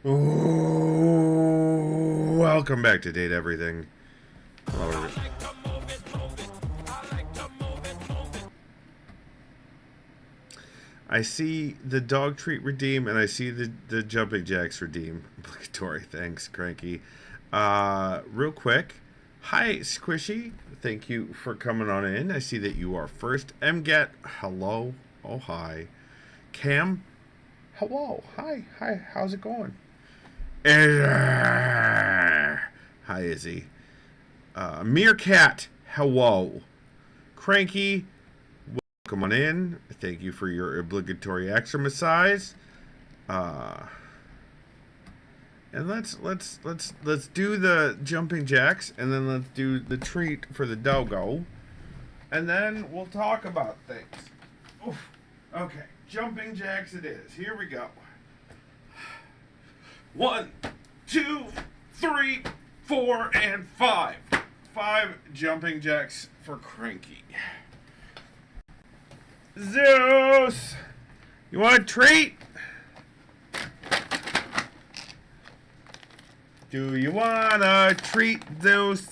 Ooh, welcome back to Date Everything. I see the dog treat redeem, and I see the jumping jacks redeem. Obligatory. Thanks, Cranky. Real quick. Hi, Squishy. Thank you for coming on in. I see that you are first. MGet, hello. Oh, hi. Cam, hello. Hi. Hi. How's it going? Hi, Izzy. Meerkat, hello. Cranky, welcome on in. Thank you for your obligatory exercise. Uh, and let's do the jumping jacks, and then let's do the treat for the doggo, and then we'll talk about things. Oof. Okay, jumping jacks it is. Here we go. 1, 2, 3, 4, and 5. 5 jumping jacks for Cranky. Zeus! You want a treat? Do you want a treat, Zeus?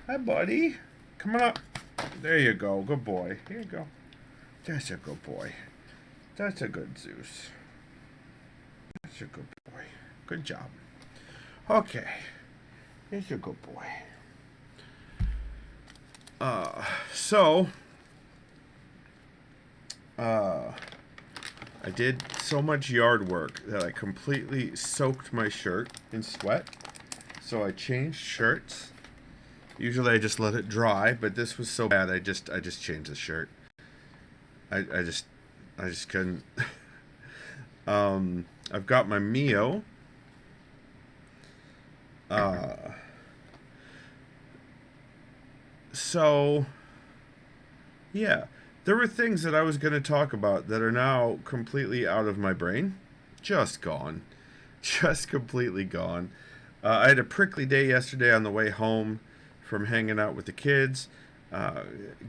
Hi, buddy. Come on up. There you go. Good boy. Here you go. That's a good boy. That's a good Zeus. That's a good boy. Good job. Okay. Here's a good boy. I did so much yard work that I completely soaked my shirt in sweat. So I changed shirts. Usually I just let it dry, but this was so bad I just changed the shirt. I just couldn't. I've got my Mio. So, yeah. There were things that I was going to talk about that are now completely out of my brain. Just gone. Just completely gone. I had a prickly day yesterday on the way home from hanging out with the kids.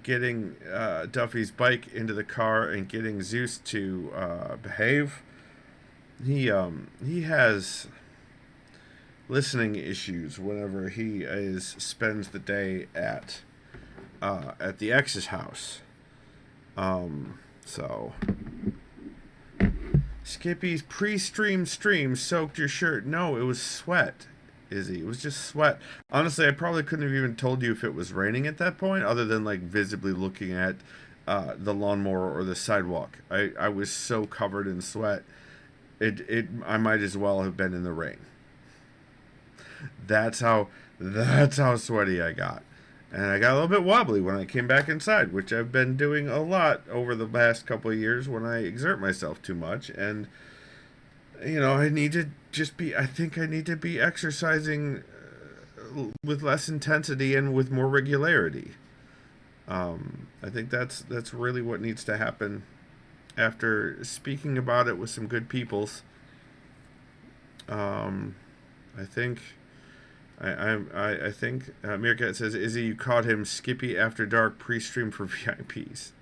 Getting Duffy's bike into the car and getting Zeus to behave. He has listening issues whenever he spends the day at the ex's house. So Skippy's pre-stream stream soaked your shirt. No, it was sweat, Izzy. It was just sweat. Honestly, I probably couldn't have even told you if it was raining at that point, other than like visibly looking at the lawnmower or the sidewalk. I was so covered in sweat. I might as well have been in the rain. That's how sweaty I got. And I got a little bit wobbly when I came back inside, which I've been doing a lot over the last couple of years when I exert myself too much. And, I need to I think I need to be exercising with less intensity and with more regularity. I think that's really what needs to happen after speaking about it with some good peoples. I think... I think Meerkat says, Izzy, you caught him Skippy After Dark pre-stream for VIPs.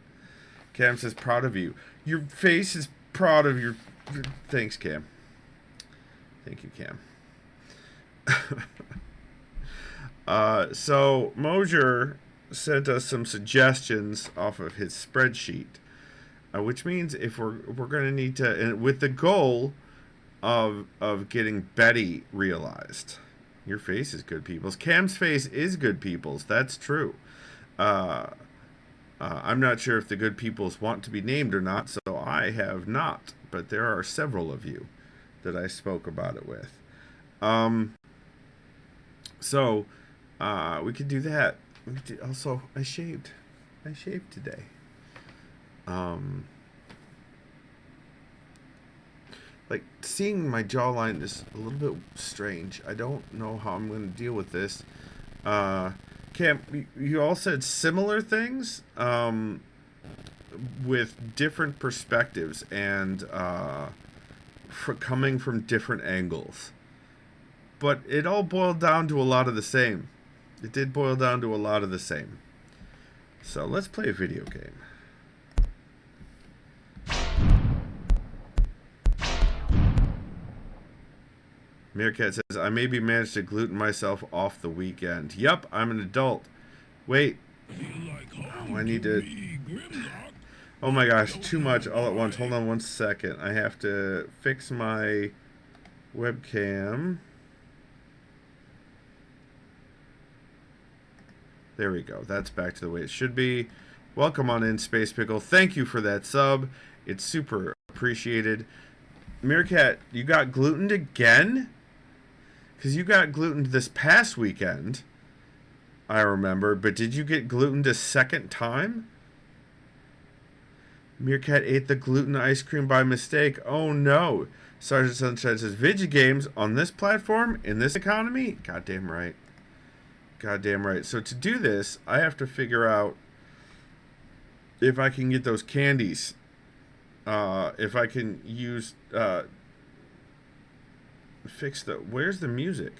Cam says, proud of you. Your face is proud of your... Thanks, Cam. Thank you, Cam. So, Mosier sent us some suggestions off of his spreadsheet. Which means if we're going to need to... And with the goal of getting Betty realized... Your face is good people's. Cam's face is good people's. That's true. I'm not sure if the good peoples want to be named or not, so I have not. But there are several of you that I spoke about it with. So we could do that. Also, I shaved. I shaved today. Like, seeing my jawline is a little bit strange. I don't know how I'm going to deal with this. Cam, you all said similar things with different perspectives and coming from different angles. But it all boiled down to a lot of the same. It did boil down to a lot of the same. So let's play a video game. Meerkat says, I maybe managed to gluten myself off the weekend. Yup, I'm an adult. Wait. Oh, I need to... Oh my gosh, too much all at once. Hold on one second. I have to fix my webcam. There we go. That's back to the way it should be. Welcome on in, Space Pickle. Thank you for that sub. It's super appreciated. Meerkat, you got glutened again? Because you got glutened this past weekend, I remember. But did you get glutened a second time? Meerkat ate the gluten ice cream by mistake. Oh no. Sergeant Sunshine says, video games on this platform, in this economy? Goddamn right. Goddamn right. So to do this, I have to figure out if I can get those candies. If I can use... fix the... Where's the music?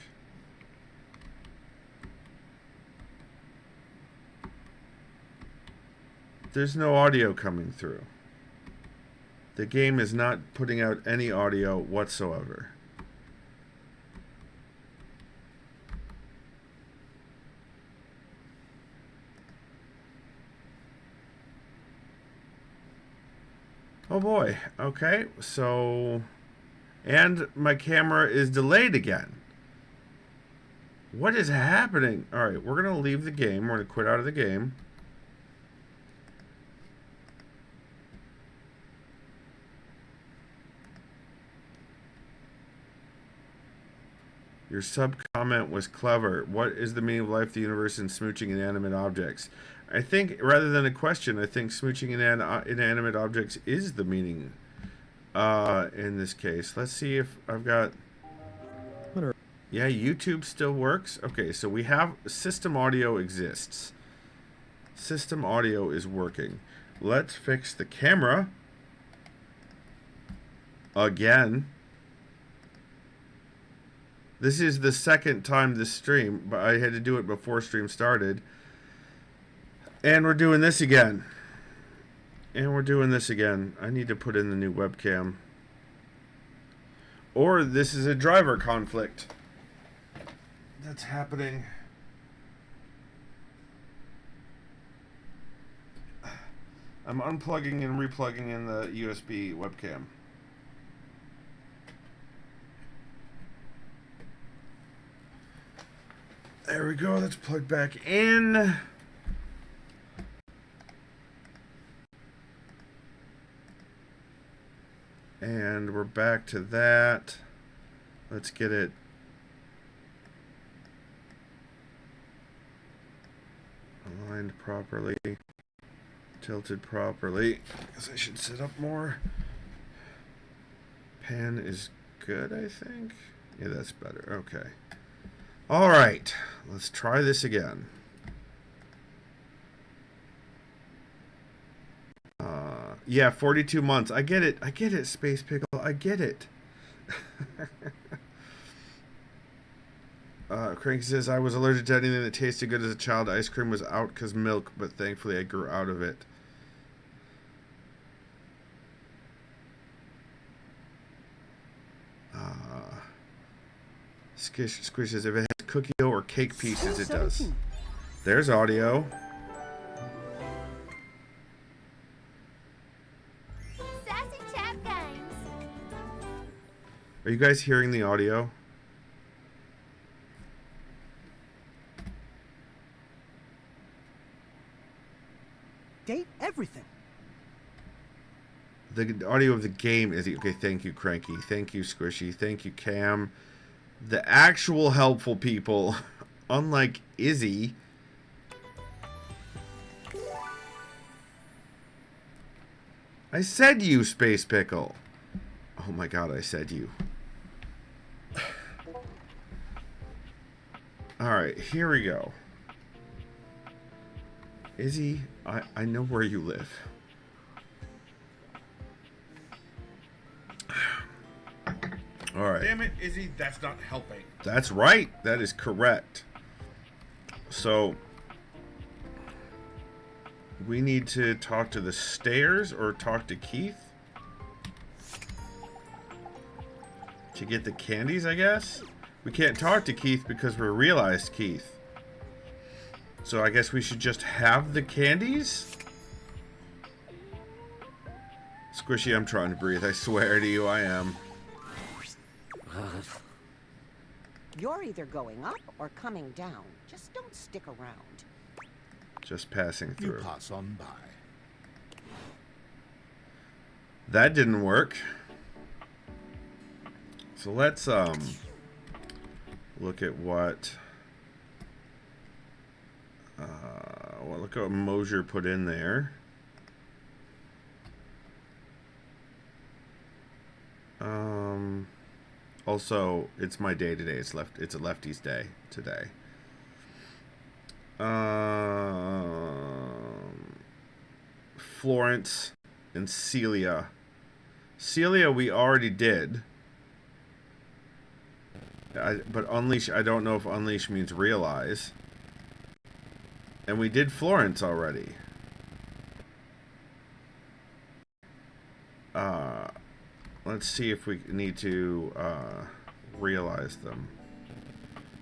There's no audio coming through. The game is not putting out any audio whatsoever. Oh boy. Okay, so... And my camera is delayed again. What is happening? Alright, we're going to leave the game. We're going to quit out of the game. Your sub-comment was clever. What is the meaning of life, the universe, and smooching inanimate objects? I think, rather than a question, I think smooching inanimate objects is the meaning in this case. Let's see if I've got... Yeah, YouTube still works. Okay, so we have... System audio exists. System audio is working. Let's fix the camera. Again. This is the second time this stream, but I had to do it before stream started. And we're doing this again. And we're doing this again. I need to put in the new webcam. Or this is a driver conflict that's happening. I'm unplugging and replugging in the USB webcam. There we go. Let's plug back in. And we're back to that. Let's get it aligned properly, tilted properly. I guess I should sit up more. Pan is good, I think. Yeah, that's better. Okay. All right. Let's try this again. Yeah, 42 months. I get it. I get it, Space Pickle. I get it. Cranky says, I was allergic to anything that tasted good as a child. Ice cream was out because milk, but thankfully I grew out of it. Squish says, if it has cookie dough or cake pieces, it does. There's audio. Are you guys hearing the audio? Date everything. The audio of the game is okay. Thank you, Cranky. Thank you, Squishy. Thank you, Cam. The actual helpful people, unlike Izzy. I said you, Space Pickle. Oh my god, I said you. Alright, here we go. Izzy, I know where you live. Alright. Damn it, Izzy, that's not helping. That's right. That is correct. So, we need to talk to the stairs or talk to Keith? To get the candies, I guess? We can't talk to Keith because we're realized Keith. So I guess we should just have the candies? Squishy, I'm trying to breathe. I swear to you, I am. You're either going up or coming down. Just don't stick around. Just passing through. You pass on by. That didn't work. So let's look at what well, look at what Mosier put in there. Also, it's my day today. It's a lefty's day today. Florence and Celia. Celia we already did. But unleash, I don't know if unleash means realize. And we did Florence already. Let's see if we need to realize them.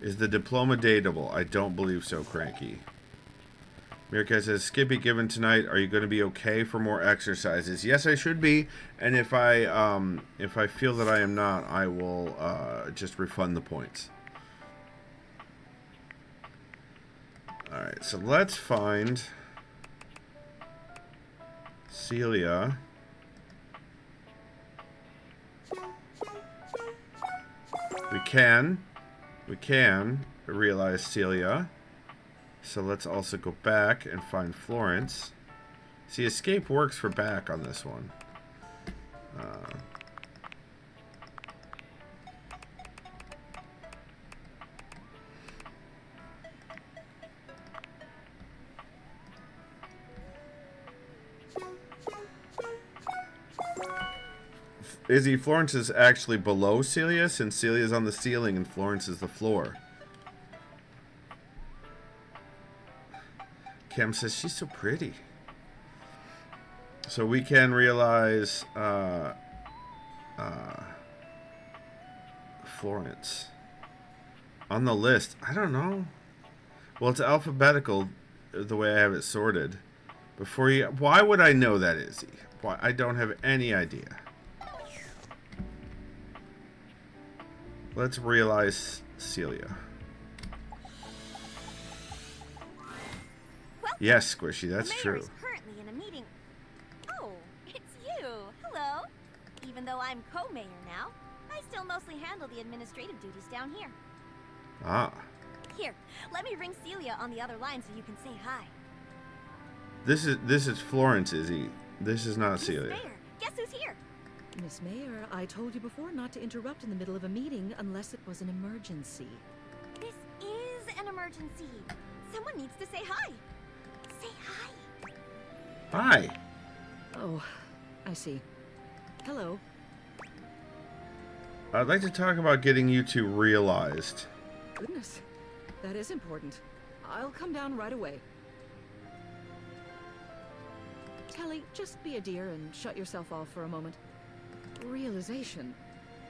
Is the diploma dateable? I don't believe so, Cranky. Mirka says, Skippy, given tonight, are you going to be okay for more exercises? Yes, I should be. And if I feel that I am not, I will just refund the points. Alright, so let's find Celia. We can realize Celia. So let's also go back and find Florence. See, escape works for back on this one. Izzy, Florence is actually below Celia, since Celia is on the ceiling and Florence is the floor. Cam says she's so pretty. So we can realize Florence on the list. I don't know. Well, it's alphabetical the way I have it sorted. Before you, why would I know that, Izzy? Why? I don't have any idea. Let's realize Celia. Yes, Squishy, that's true. The mayor is currently in a meeting. Oh, it's you. Hello. Even though I'm co-mayor now, I still mostly handle the administrative duties down here. Ah. Here, let me ring Celia on the other line so you can say hi. This is Florence, Izzy. This is not Celia. Mayor, guess who's here? Miss Mayor, I told you before not to interrupt in the middle of a meeting unless it was an emergency. This is an emergency. Someone needs to say hi. Say hi. Hi. Oh, I see. Hello. I'd like to talk about getting you two realized. Goodness, that is important. I'll come down right away. Telly, just be a dear and shut yourself off for a moment. Realization.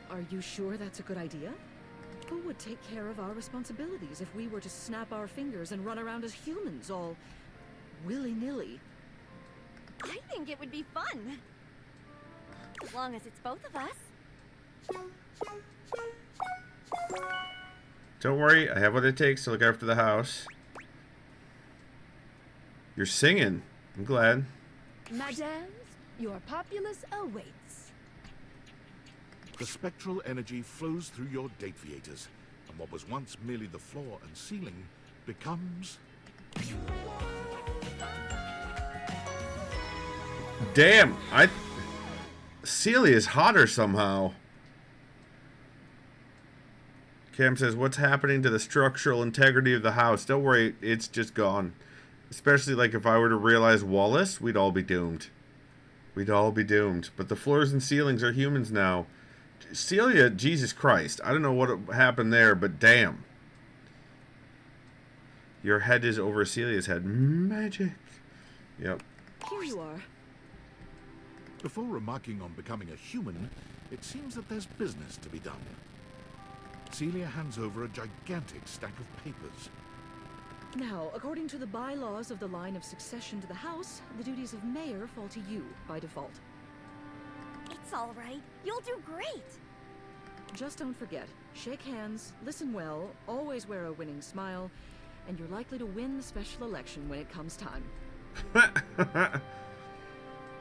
Are you sure that's a good idea? Who would take care of our responsibilities if we were to snap our fingers and run around as humans, all willy-nilly? I think it would be fun. As long as it's both of us. Don't worry, I have what it takes to look after the house. You're singing. I'm glad. Madams, your populace awaits. The spectral energy flows through your dateviators, and what was once merely the floor and ceiling becomes... Damn, Celia's hotter somehow. Cam says, what's happening to the structural integrity of the house? Don't worry, it's just gone. Especially like if I were to realize Wallace, we'd all be doomed. We'd all be doomed. But the floors and ceilings are humans now. Celia, Jesus Christ. I don't know what happened there, but damn. Your head is over Celia's head. Magic. Yep. Here you are. Before remarking on becoming a human, it seems that there's business to be done. Celia hands over a gigantic stack of papers. Now, according to the bylaws of the line of succession to the house, the duties of mayor fall to you by default. It's all right. You'll do great. Just don't forget, shake hands, listen well, always wear a winning smile, and you're likely to win the special election when it comes time.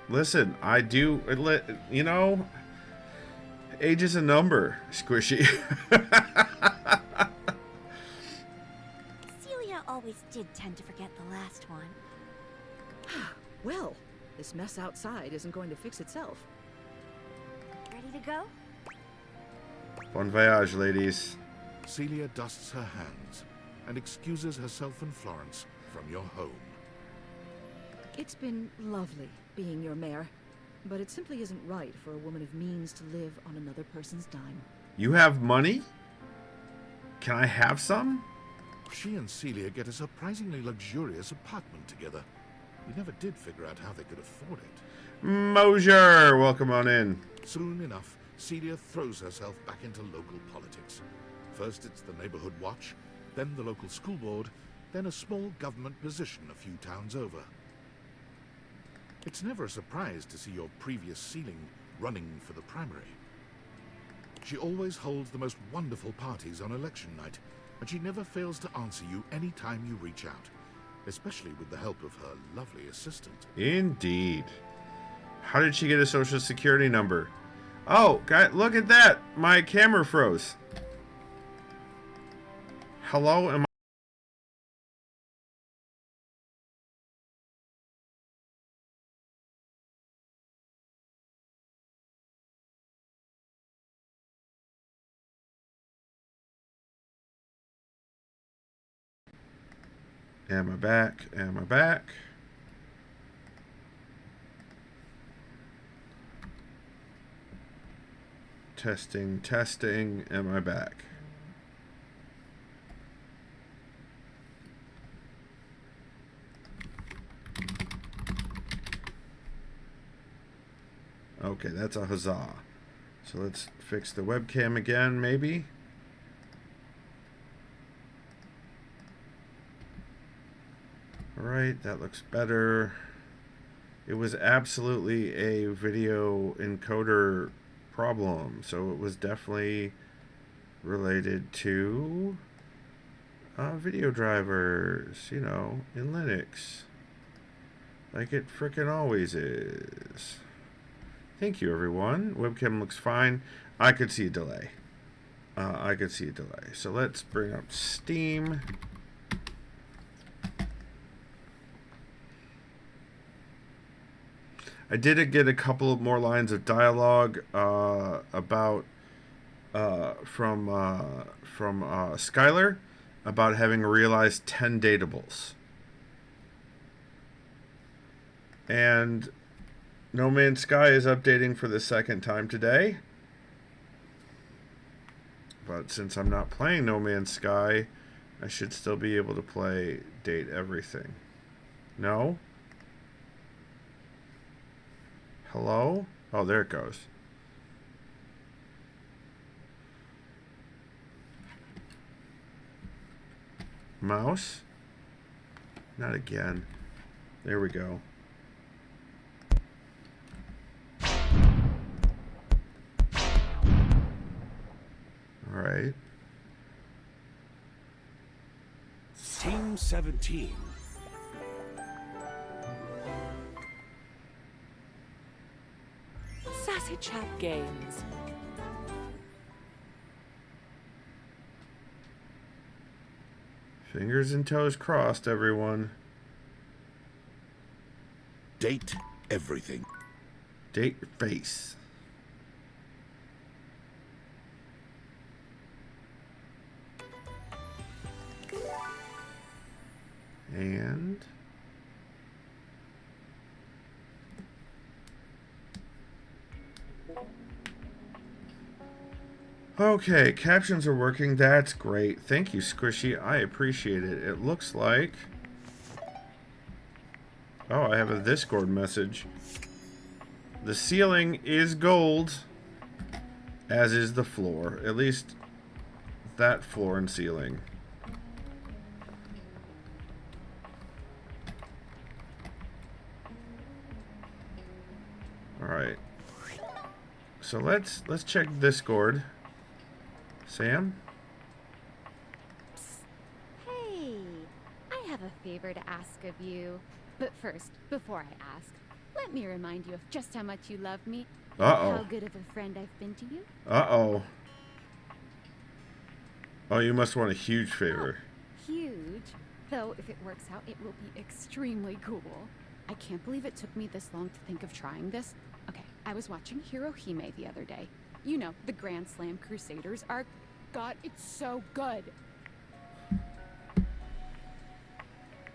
Listen, I do, you know, age is a number, Squishy. Celia always did tend to forget the last one. Well, this mess outside isn't going to fix itself. Ready to go? Bon voyage, ladies. Celia dusts her hands and excuses herself and Florence from your home. It's been lovely being your mayor, but it simply isn't right for a woman of means to live on another person's dime. You have money? Can I have some? She and Celia get a surprisingly luxurious apartment together. We never did figure out how they could afford it. Mosier, welcome on in. Soon enough, Celia throws herself back into local politics. First it's the neighborhood watch, then the local school board, then a small government position a few towns over. It's never a surprise to see your previous ceiling running for the primary. She always holds the most wonderful parties on election night, and she never fails to answer you any time you reach out, especially with the help of her lovely assistant. Indeed. How did she get a social security number? Oh, guys, look at that! My camera froze. Hello, am Am I back? Am I back? Testing, testing. Am I back? Okay, that's a huzzah. So let's fix the webcam again, maybe. Alright, that looks better. It was absolutely a video encoder problem, so it was definitely related to video drivers, you know, in Linux. Like it frickin' always is. Thank you, everyone. Webcam looks fine. I could see a delay. So let's bring up Steam. I did get a couple of more lines of dialogue about from Skylar about having realized 10 datables. And No Man's Sky is updating for the second time today. But since I'm not playing No Man's Sky, I should still be able to play Date Everything. No? Hello? Oh, there it goes. Mouse? Not again. There we go. Alright. Team 17. Sassy Chat Games. Fingers and toes crossed, everyone. Date everything. Date your face. And okay, captions are working. That's great. Thank you, Squishy. I appreciate it. It looks like... Oh, I have a Discord message. The ceiling is gold, as is the floor. At least that floor and ceiling. All right. So let's check Discord. Sam? Hey, I have a favor to ask of you. But first, before I ask, let me remind you of just how much you love me. Uh-oh. How good of a friend I've been to you. Uh-oh. Oh, you must want a huge favor. Oh, huge. Though, if it works out, it will be extremely cool. I can't believe it took me this long to think of trying this. Okay, I was watching Hirohime the other day. You know, the Grand Slam Crusaders arc. God, it's so good.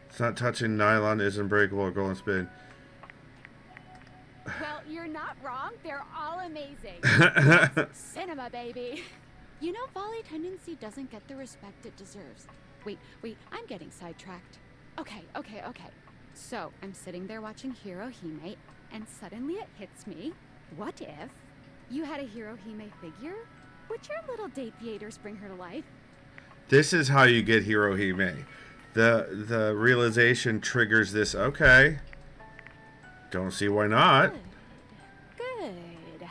It's not touching nylon, is unbreakable, or golden spin. Well, you're not wrong. They're all amazing. Cinema, baby. You know, volley tendency doesn't get the respect it deserves. Wait, I'm getting sidetracked. Okay. So, I'm sitting there watching Hirohime, and suddenly it hits me. What if you had a Hirohime figure? Would your little date theaters bring her to life? This is how you get Hirohime. The realization triggers this. Okay. Don't see why not. Good.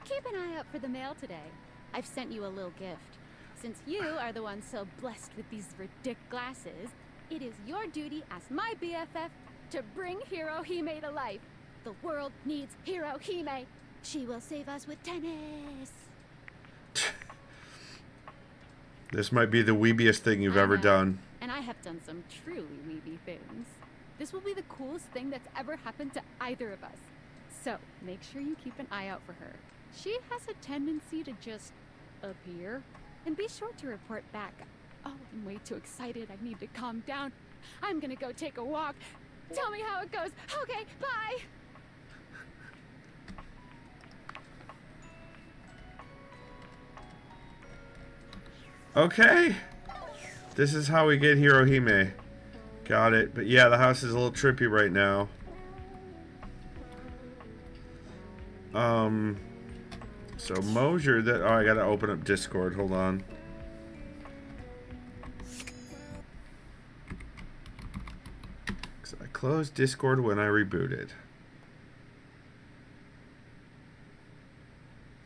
Keep an eye out for the mail today. I've sent you a little gift. Since you are the one so blessed with these ridic glasses, it is your duty as my BFF to bring Hirohime to life. The world needs Hirohime. She will save us with tennis. This might be the weebiest thing you've ever done. And I have done some truly weeby things. This will be the coolest thing that's ever happened to either of us. So, make sure you keep an eye out for her. She has a tendency to just appear. And be sure to report back. Oh, I'm way too excited. I need to calm down. I'm gonna go take a walk. Tell me how it goes. Okay, bye! Okay. This is how we get Hirohime. Got it. But yeah, the house is a little trippy right now. So Mosier, that... Oh, I gotta open up Discord. Hold on. Because I closed Discord when I rebooted.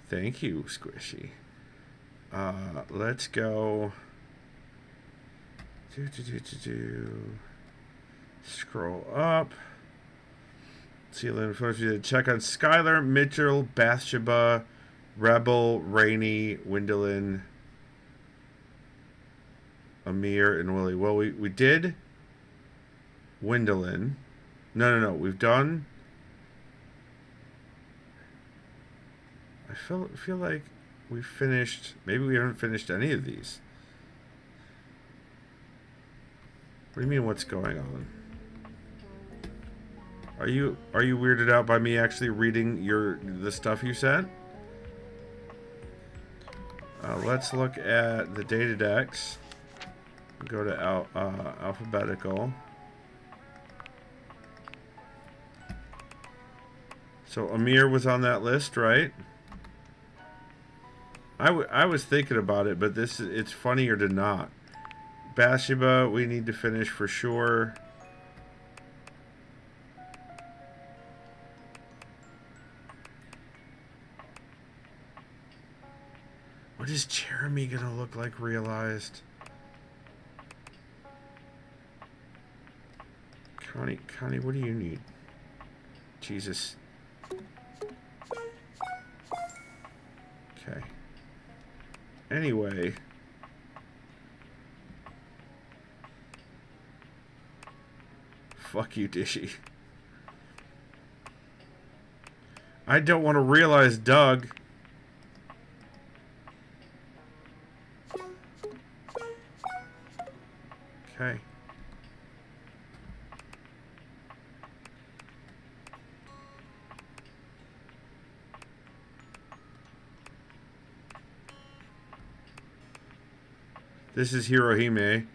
Thank you, Squishy. Let's go... Scroll up. See, check on Skylar, Mitchell, Bathsheba, Rebel, Rainey, Wendolyn, Amir, and Willie. Well, we did Wendolyn. No. We've done... I feel like we finished... Maybe we haven't finished any of these. What do you mean, what's going on? Are you weirded out by me actually reading the stuff you sent? Let's look at the data decks. Go to alphabetical. So Amir was on that list, right? I was thinking about it, but it's funnier to not. Bathsheba, we need to finish for sure. What is Jeremy gonna look like realized? Connie, what do you need? Jesus. Okay. Anyway. Fuck you, Dishy. I don't want to realize Doug. Okay. This is Hirohime.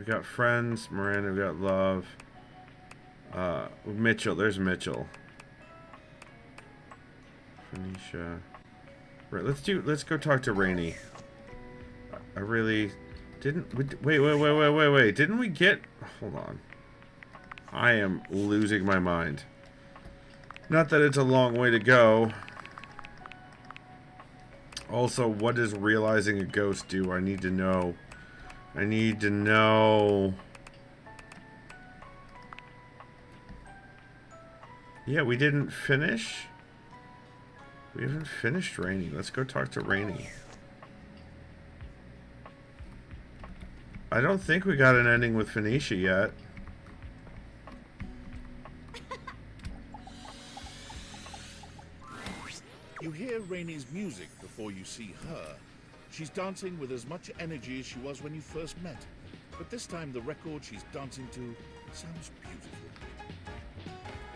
We got friends, Miranda, we got love. Mitchell, there's Mitchell. Phoenicia. Right, let's go talk to Rainey. I really didn't wait. Didn't we get, hold on. I am losing my mind. Not that it's a long way to go. Also, what does realizing a ghost do? I need to know. I need to know. Yeah, we didn't finish. We haven't finished Rainey. Let's go talk to Rainey. I don't think we got an ending with Phoenicia yet. You hear Rainey's music before you see her. She's dancing with as much energy as she was when you first met. But this time the record she's dancing to sounds beautiful.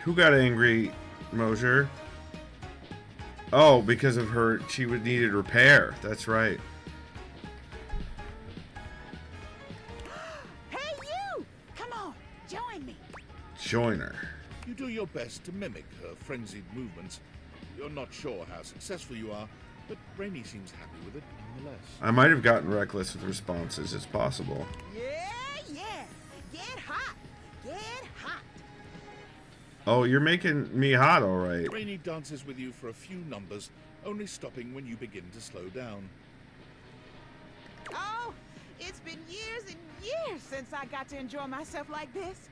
Who got angry, Mosier? Oh, because of her, she would needed repair. That's right. Hey, you! Come on, join me. Join her. You do your best to mimic her frenzied movements. You're not sure how successful you are, but Rainey seems happy with it nonetheless. I might have gotten reckless with responses. It's possible. Yeah. Get hot. Get hot. Oh, you're making me hot, all right. Rainey dances with you for a few numbers, only stopping when you begin to slow down. Oh, it's been years and years since I got to enjoy myself like this.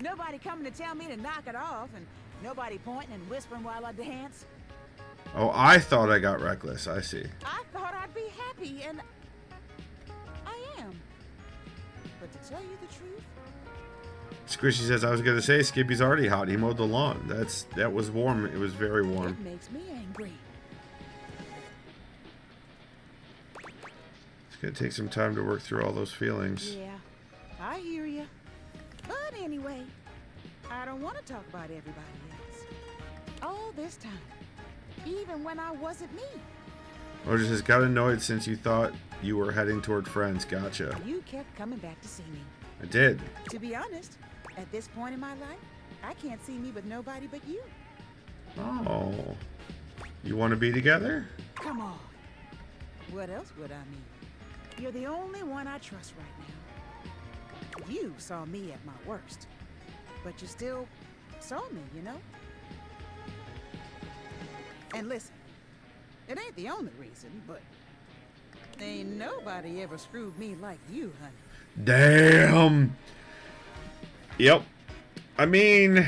Nobody coming to tell me to knock it off, and nobody pointing and whispering while I dance. Oh, I thought I got reckless. I see. I thought I'd be happy, and I am. But to tell you the truth, Squishy says, I was going to say, Skippy's already hot. He mowed the lawn. That was warm. It was very warm. it makes me angry. It's going to take some time to work through all those feelings. Yeah, I hear you. But anyway, I don't want to talk about everybody else. All this time, even when I wasn't me. Roger says, got annoyed since you thought you were heading toward friends. Gotcha. You kept coming back to see me. I did. To be honest, at this point in my life, I can't see me with nobody but you. Oh. You want to be together? Come on. What else would I mean? You're the only one I trust right now. You saw me at my worst, but you still saw me, you know? And listen, it ain't the only reason, but ain't nobody ever screwed me like you, honey. Damn. Yep. I mean,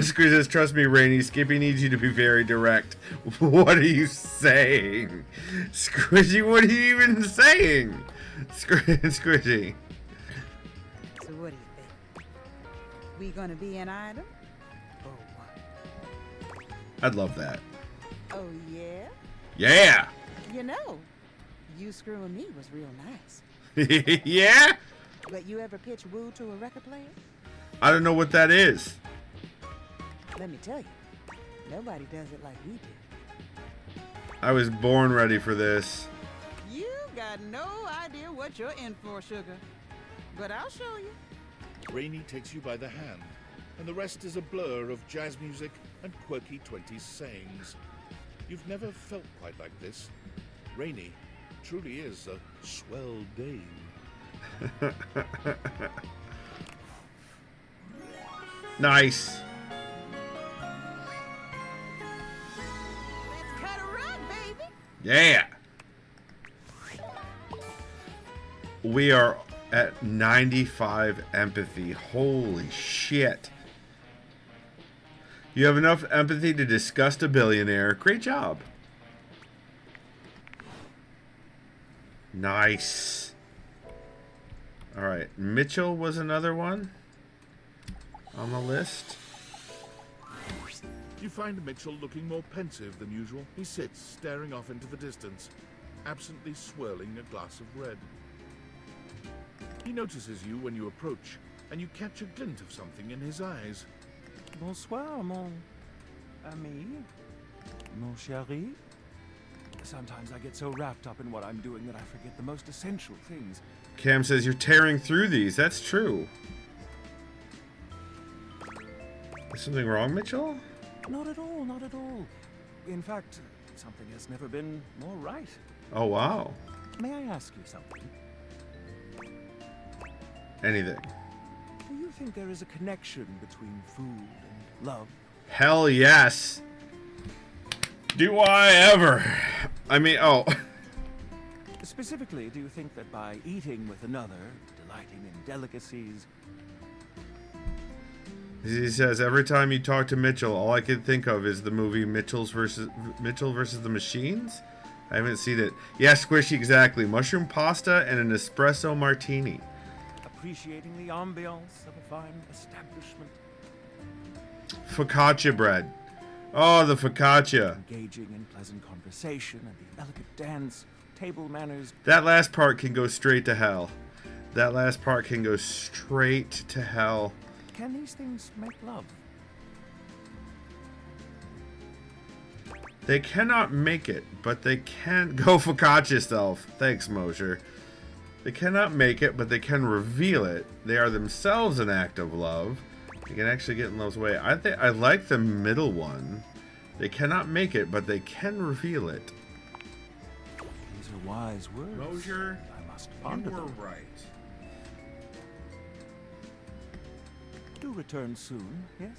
Screw says, trust me, Rainey, Skippy needs you to be very direct. What are you saying? Squishy, what are you even saying? Squishy. So what do you think? We gonna be an item? Or what? I'd love that. Oh, yeah? Yeah. You know, you screwing me was real nice. Yeah? But you ever pitch woo to a record player? I don't know what that is. Let me tell you, nobody does it like we do. I was born ready for this. You got no idea what you're in for, sugar. But I'll show you. Rainey takes you by the hand, and the rest is a blur of jazz music and quirky 20s sayings. You've never felt quite like this. Rainey truly is a swell dame. Nice. Let's cut a rug, baby. Yeah. We are at 95 empathy. Holy shit. You have enough empathy to disgust a billionaire. Great job. Nice. All right. Mitchell was another one on the list. You find Mitchell looking more pensive than usual. He sits, staring off into the distance, absently swirling a glass of red. He notices you when you approach, and you catch a glint of something in his eyes. Bonsoir, mon ami, mon chéri. Sometimes I get so wrapped up in what I'm doing that I forget the most essential things. Cam says you're tearing through these. That's true. Is something wrong, Mitchell? Not at all, not at all. In fact, something has never been more right. Oh, wow. May I ask you something? Anything. Do you think there is a connection between food and love? Hell yes. Do I ever? I mean, oh. Specifically, do you think that by eating with another, delighting in delicacies... He says, every time you talk to Mitchell, all I can think of is the movie Mitchell versus the Machines? I haven't seen it. Yeah, Squishy, exactly. Mushroom pasta and an espresso martini. Appreciating the ambiance of a fine establishment. Focaccia bread. Oh, the focaccia. Engaging in pleasant conversation and the elegant dance, table manners. That last part can go straight to hell. That last part can go straight to hell. Can these things make love? They cannot make it, but they can go focaccia self. Thanks, Mosher. They cannot make it, but they can reveal it. They are themselves an act of love. You can actually get in love's way. I think I like the middle one. They cannot make it, but they can reveal it. These are wise words. Mosher, I must ponder you were them. right. Do return soon, yes?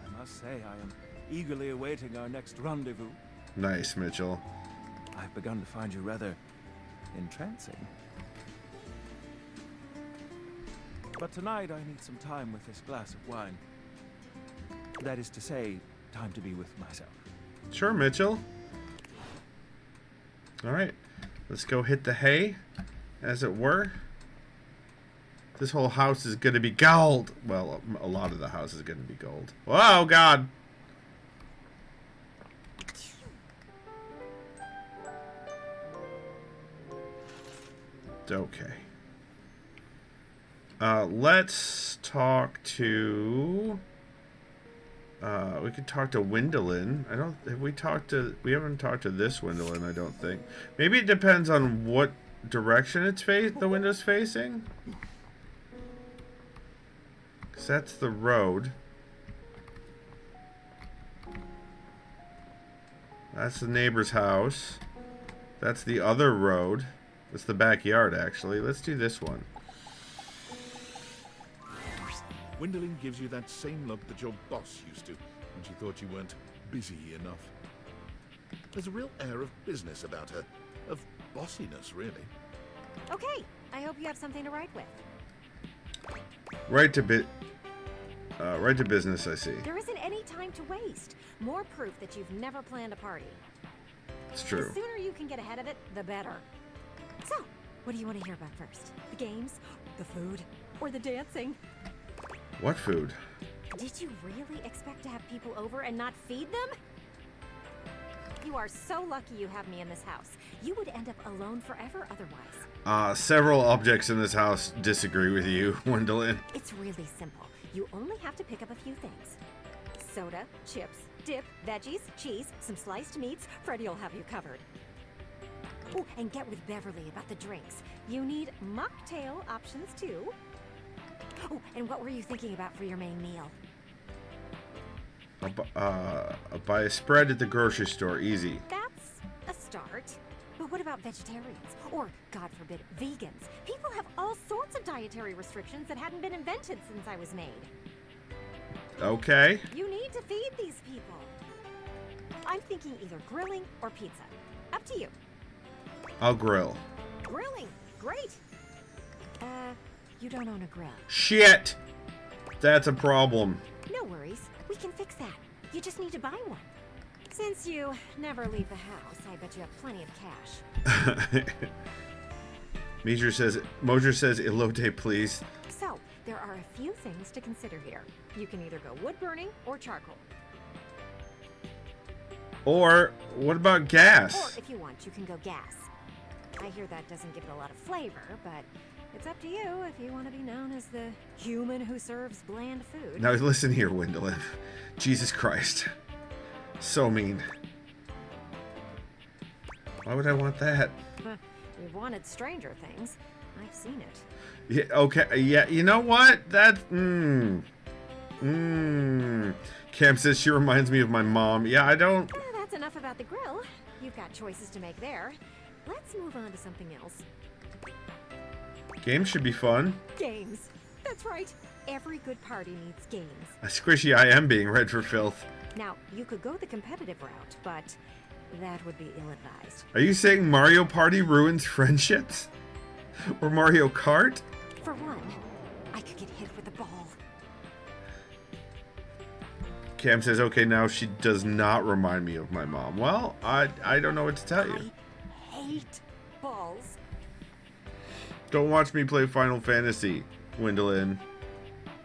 I must say I am eagerly awaiting our next rendezvous. Nice, Mitchell. I've begun to find you rather entrancing. But tonight I need some time with this glass of wine. That is to say, time to be with myself. Sure, Mitchell. Alright, let's go hit the hay, as it were. This whole house is going to be gold. Well, a lot of the house is going to be gold. Oh, God. Okay. Let's talk to... we could talk to Wendolyn. We haven't talked to this Wendolyn, I don't think. Maybe it depends on what direction the window's facing. That's the road. That's the neighbor's house. That's the other road. That's the backyard, actually. Let's do this one. Wendolyn gives you that same look that your boss used to when she thought you weren't busy enough. There's a real air of business about her. Of bossiness, really. Okay, I hope you have something to write with. Right to business, I see. There isn't any time to waste. More proof that you've never planned a party. It's true. The sooner you can get ahead of it, the better. So, what do you want to hear about first? The games, the food, or the dancing? What food? Did you really expect to have people over and not feed them? You are so lucky you have me in this house. You would end up alone forever otherwise. Several objects in this house disagree with you, Wendolyn. It's really simple. You only have to pick up a few things. Soda, chips, dip, veggies, cheese, some sliced meats. Freddie'll have you covered. Oh, and get with Beverly about the drinks. You need mocktail options too. Oh, and what were you thinking about for your main meal? Buy a spread at the grocery store. Easy. That's a start. But what about vegetarians? Or, God forbid, vegans? People have all sorts of dietary restrictions that hadn't been invented since I was made. Okay. You need to feed these people. I'm thinking either grilling or pizza. Up to you. I'll grill. Grilling. Great. You don't own a grill. Shit! That's a problem. No worries. We can fix that. You just need to buy one. Since you never leave the house, I bet you have plenty of cash. Mosher says, elote, please. So, there are a few things to consider here. You can either go wood burning or charcoal. Or, what about gas? Or, if you want, you can go gas. I hear that doesn't give it a lot of flavor, but it's up to you if you want to be known as the human who serves bland food. Now listen here, Wendolyn. Jesus Christ. So mean. Why would I want that? You've wanted Stranger Things. I've seen it. Yeah, okay, yeah, you know what? That, Cam says she reminds me of my mom. Yeah, I don't... That's enough about the grill. You've got choices to make there. Let's move on to something else. Games should be fun. Games. That's right. Every good party needs games. Squishy, I am being read for filth. Now, you could go the competitive route, but that would be ill-advised. Are you saying Mario Party ruins friendships? Or Mario Kart? For one, I could get hit with a ball. Cam says, okay, now she does not remind me of my mom. Well, I don't know what to tell you. I hate balls. Don't watch me play Final Fantasy, Gwendolyn.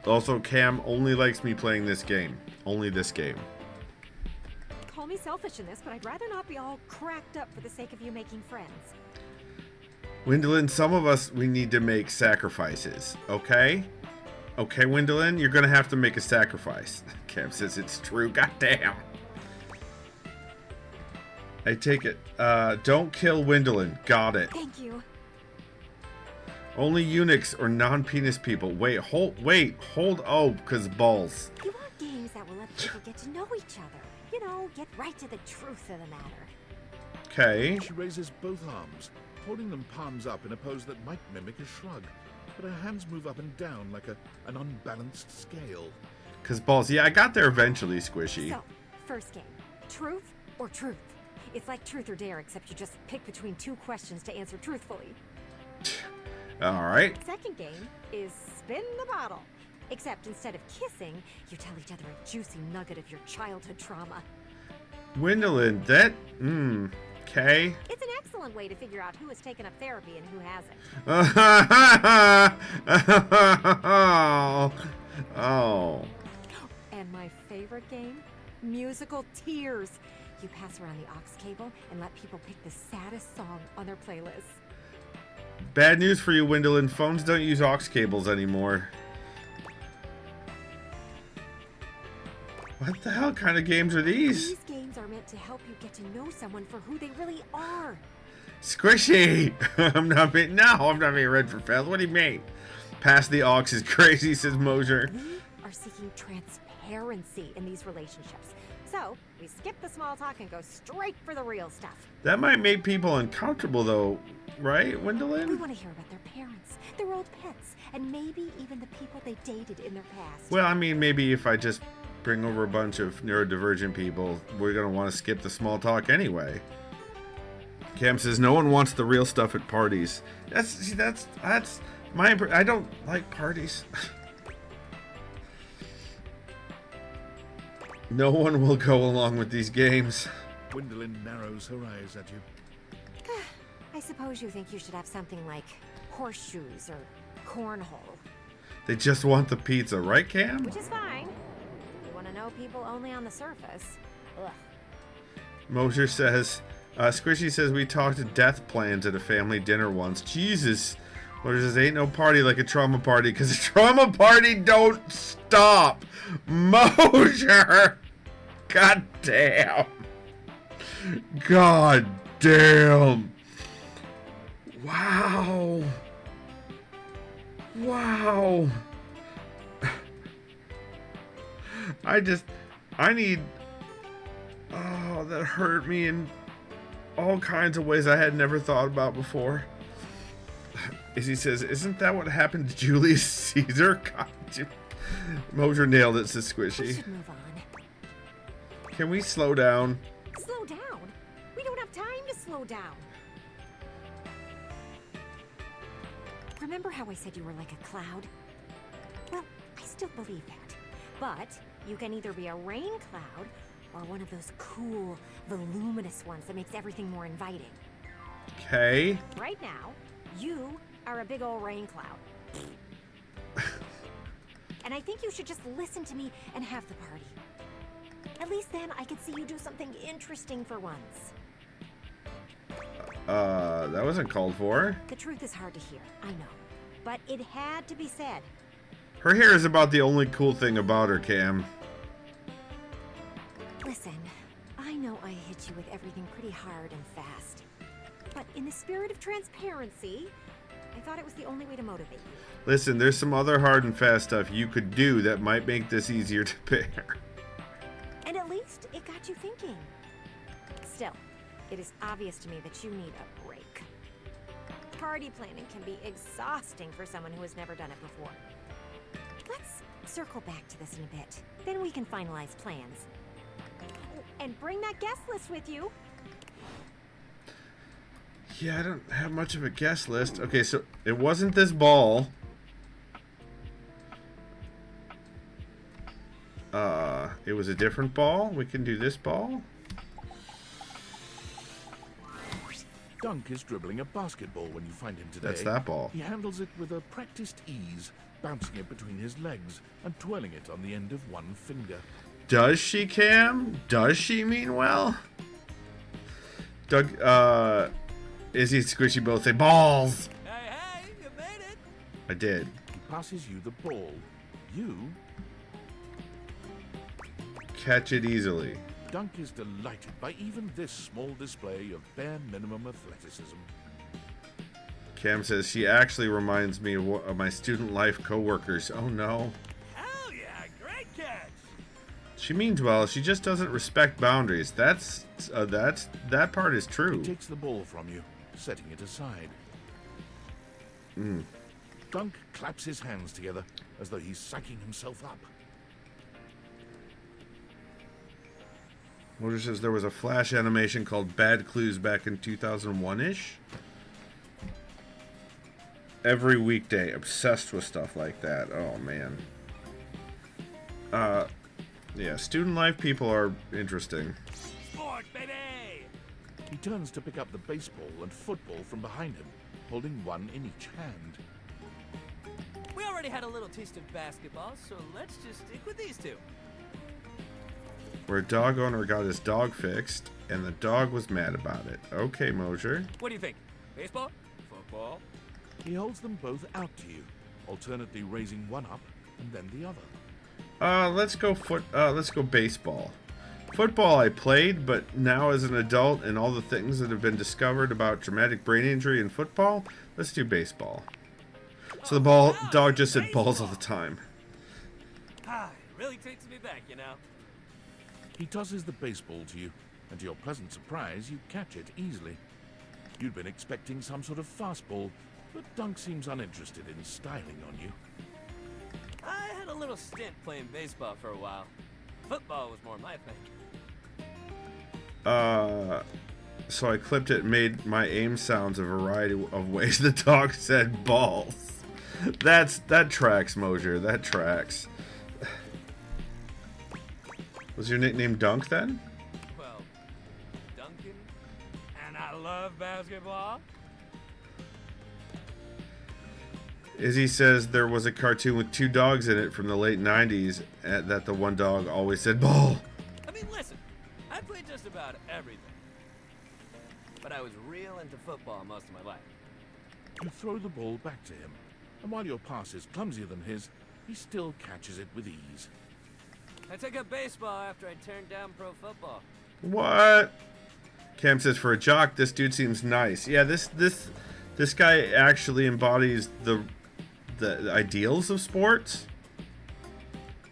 Also, Cam only likes me playing this game. Only this game. Call me selfish in this, but I'd rather not be all cracked up for the sake of you making friends. Gwendolyn, some of us, we need to make sacrifices, okay? Okay, Gwendolyn, you're gonna have to make a sacrifice. Cam says it's true, goddamn. I take it. Don't kill Gwendolyn. Got it. Thank you. Only eunuchs or non-penis people. Wait, hold, oh, because balls. You want games that will let people get to know each other. You know, get right to the truth of the matter. Okay. She raises both arms, holding them palms up in a pose that might mimic a shrug, but her hands move up and down like an unbalanced scale. Because balls, yeah, I got there eventually, Squishy. So, first game, truth or truth? It's like truth or dare, except you just pick between two questions to answer truthfully. Alright. Second game is spin the bottle. Except instead of kissing, you tell each other a juicy nugget of your childhood trauma. Gwendolyn, that, okay. It's an excellent way to figure out who has taken up therapy and who hasn't. Oh. And my favorite game? Musical tears. You pass around the aux cable and let people pick the saddest song on their playlist. Bad news for you, Gwendolyn. Phones don't use aux cables anymore. What the hell kind of games are these? These games are meant to help you get to know someone for who they really are. Squishy! I'm not being read for fails. What do you mean? Pass the aux is crazy, says Mosier. We are seeking transparency in these relationships. So, we skip the small talk and go straight for the real stuff. That might make people uncomfortable, though, right, We Gwendolyn? want to hear about their parents, their old pets, and maybe even the people they dated in their past. Well, I mean, maybe if I just bring over a bunch of neurodivergent people, we're going to want to skip the small talk anyway. Cam says no one wants the real stuff at parties. That's my I don't like parties. No one will go along with these games. Gwendolyn narrows her eyes at you. I suppose you think you should have something like horseshoes or cornhole. They just want the pizza, right, Cam? Which is fine. You want to know people only on the surface. Ugh. Mosier says, Squishy says we talked death plans at a family dinner once. Jesus. Mosier says, ain't no party like a trauma party, because a trauma party don't stop. Mosier! God damn. God damn. Wow. Wow. I need, oh, that hurt me in all kinds of ways I had never thought about before. As he says, isn't that what happened to Julius Caesar? God, Mosier nailed it, says We Squishy. should move on. Can we slow down? Slow down? We don't have time to slow down. Remember how I said you were like a cloud? Well, I still believe that. But you can either be a rain cloud or one of those cool, voluminous ones that makes everything more inviting. Okay. Right now, you are a big old rain cloud. And I think you should just listen to me and have the party. At least then I could see you do something interesting for once. That wasn't called for. The truth is hard to hear, I know. But it had to be said. Her hair is about the only cool thing about her, Cam. Listen, I know I hit you with everything pretty hard and fast. But in the spirit of transparency, I thought it was the only way to motivate you. Listen, there's some other hard and fast stuff you could do that might make this easier to bear. And at least it got you thinking. Still, it is obvious to me that you need a break. Party planning can be exhausting for someone who has never done it before. Let's circle back to this in a bit. Then we can finalize plans. Oh, and bring that guest list with you. Yeah, I don't have much of a guest list. Okay, so it wasn't this ball. It was a different ball. We can do this ball. Dunk is dribbling a basketball when you find him today. That's that ball. He handles it with a practiced ease, bouncing it between his legs and twirling it on the end of one finger. Does she, Cam? Does she mean well? Doug, Izzy and Squishy both say balls. Hey, you made it! I did. He passes you the ball. You, Catch it easily. Dunk is delighted by even this small display of bare minimum athleticism. Cam says she actually reminds me of my student life co-workers. Oh no. Hell yeah, great catch! She means well. She just doesn't respect boundaries. That part is true. He takes the ball from you, setting it aside. Dunk claps his hands together as though he's psyching himself up. Motor says there was a Flash animation called Bad Clues back in 2001-ish. Every weekday, obsessed with stuff like that. Oh, man. Yeah, student life people are interesting. Sport, baby! He turns to pick up the baseball and football from behind him, holding one in each hand. We already had a little taste of basketball, so let's just stick with these two. Where a dog owner got his dog fixed, and the dog was mad about it. Okay, Mosier. What do you think? Baseball? Football? He holds them both out to you, alternately raising one up and then the other. Let's go baseball. Football I played, but now as an adult and all the things that have been discovered about traumatic brain injury in football, let's do baseball. So the dog just said balls all the time. Ah, it really takes me back, you know. He tosses the baseball to you, and to your pleasant surprise, you catch it easily. You'd been expecting some sort of fastball, but Dunk seems uninterested in styling on you. I had a little stint playing baseball for a while. Football was more my thing. So I clipped it and made my aim sounds a variety of ways. The dog said balls. That tracks, Mosier. That tracks. Was your nickname Dunk then? Well, Duncan, and I love basketball. Izzy says there was a cartoon with two dogs in it from the late 90s that the one dog always said ball. I mean, listen, I played just about everything. But I was real into football most of my life. You throw the ball back to him, and while your pass is clumsier than his, he still catches it with ease. I took up baseball after I turned down pro football. What? Cam says for a jock, this dude seems nice. Yeah, this guy actually embodies the ideals of sports.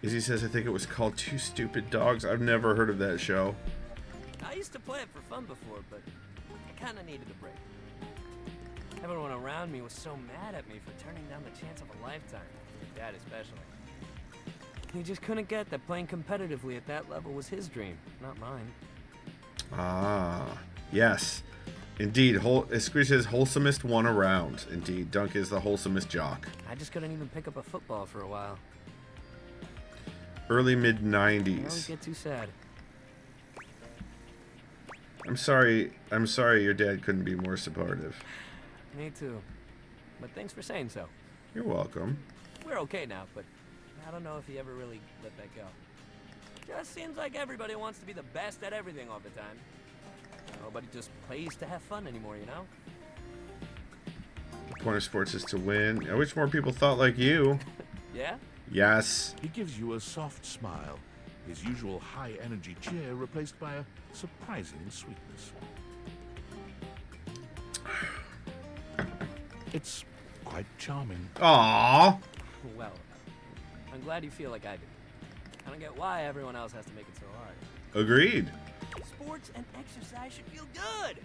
Izzy says I think it was called Two Stupid Dogs. I've never heard of that show. I used to play it for fun before, but I kind of needed a break. Everyone around me was so mad at me for turning down the chance of a lifetime. Your dad especially. He just couldn't get that playing competitively at that level was his dream, not mine. Ah, yes. Indeed, Squish is wholesomest one around. Indeed, Dunk is the wholesomest jock. I just couldn't even pick up a football for a while. Early I always mid-90s. get too sad. I'm sorry your dad couldn't be more supportive. Me too. But thanks for saying so. You're welcome. We're okay now, but I don't know if he ever really let that go. Just seems like everybody wants to be the best at everything all the time. Nobody just plays to have fun anymore, you know? The point of sports is to win. I wish more people thought like you. Yeah? Yes. He gives you a soft smile, his usual high-energy cheer replaced by a surprising sweetness. It's quite charming. Aww. Well, I'm glad you feel like I do. I don't get why everyone else has to make it so hard. Agreed. Sports and exercise should feel good.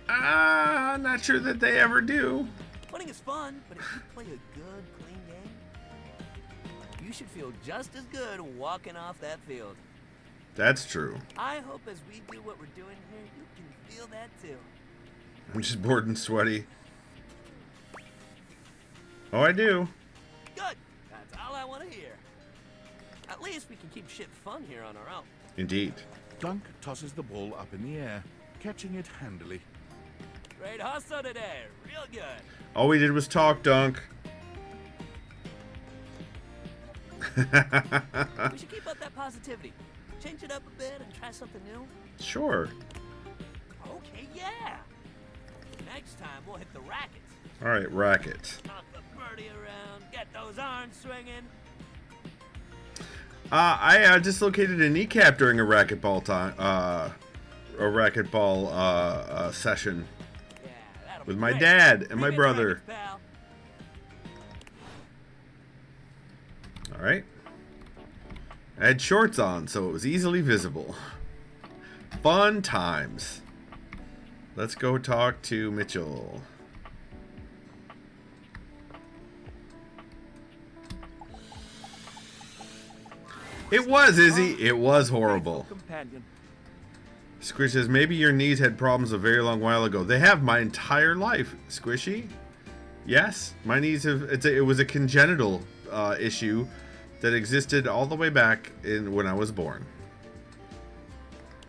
Not sure that they ever do. Putting is fun, but if you play a good, clean game, you should feel just as good walking off that field. That's true. I hope as we do what we're doing here, you can feel that too. I'm just bored and sweaty. Oh, I do. Good. That's all I want to hear. At least we can keep shit fun here on our own. Indeed. Dunk tosses the ball up in the air, catching it handily. Great hustle today. Real good. All we did was talk, Dunk. We should keep up that positivity. Change it up a bit and try something new. Sure. Okay, yeah. Next time we'll hit the rackets. All right, racket. Knock the birdie around, get those arms swinging. I dislocated a kneecap during a racquetball session Yeah, that'll with be my great. dad and my Leave it brother. rackets, pal. All right. I had shorts on, so it was easily visible. Fun times. Let's go talk to Mitchell. It was, Izzy. It was horrible. Companion. Squish says, maybe your knees had problems a very long while ago. They have my entire life, Squishy. Yes, my knees have. It was a congenital issue that existed all the way back when I was born.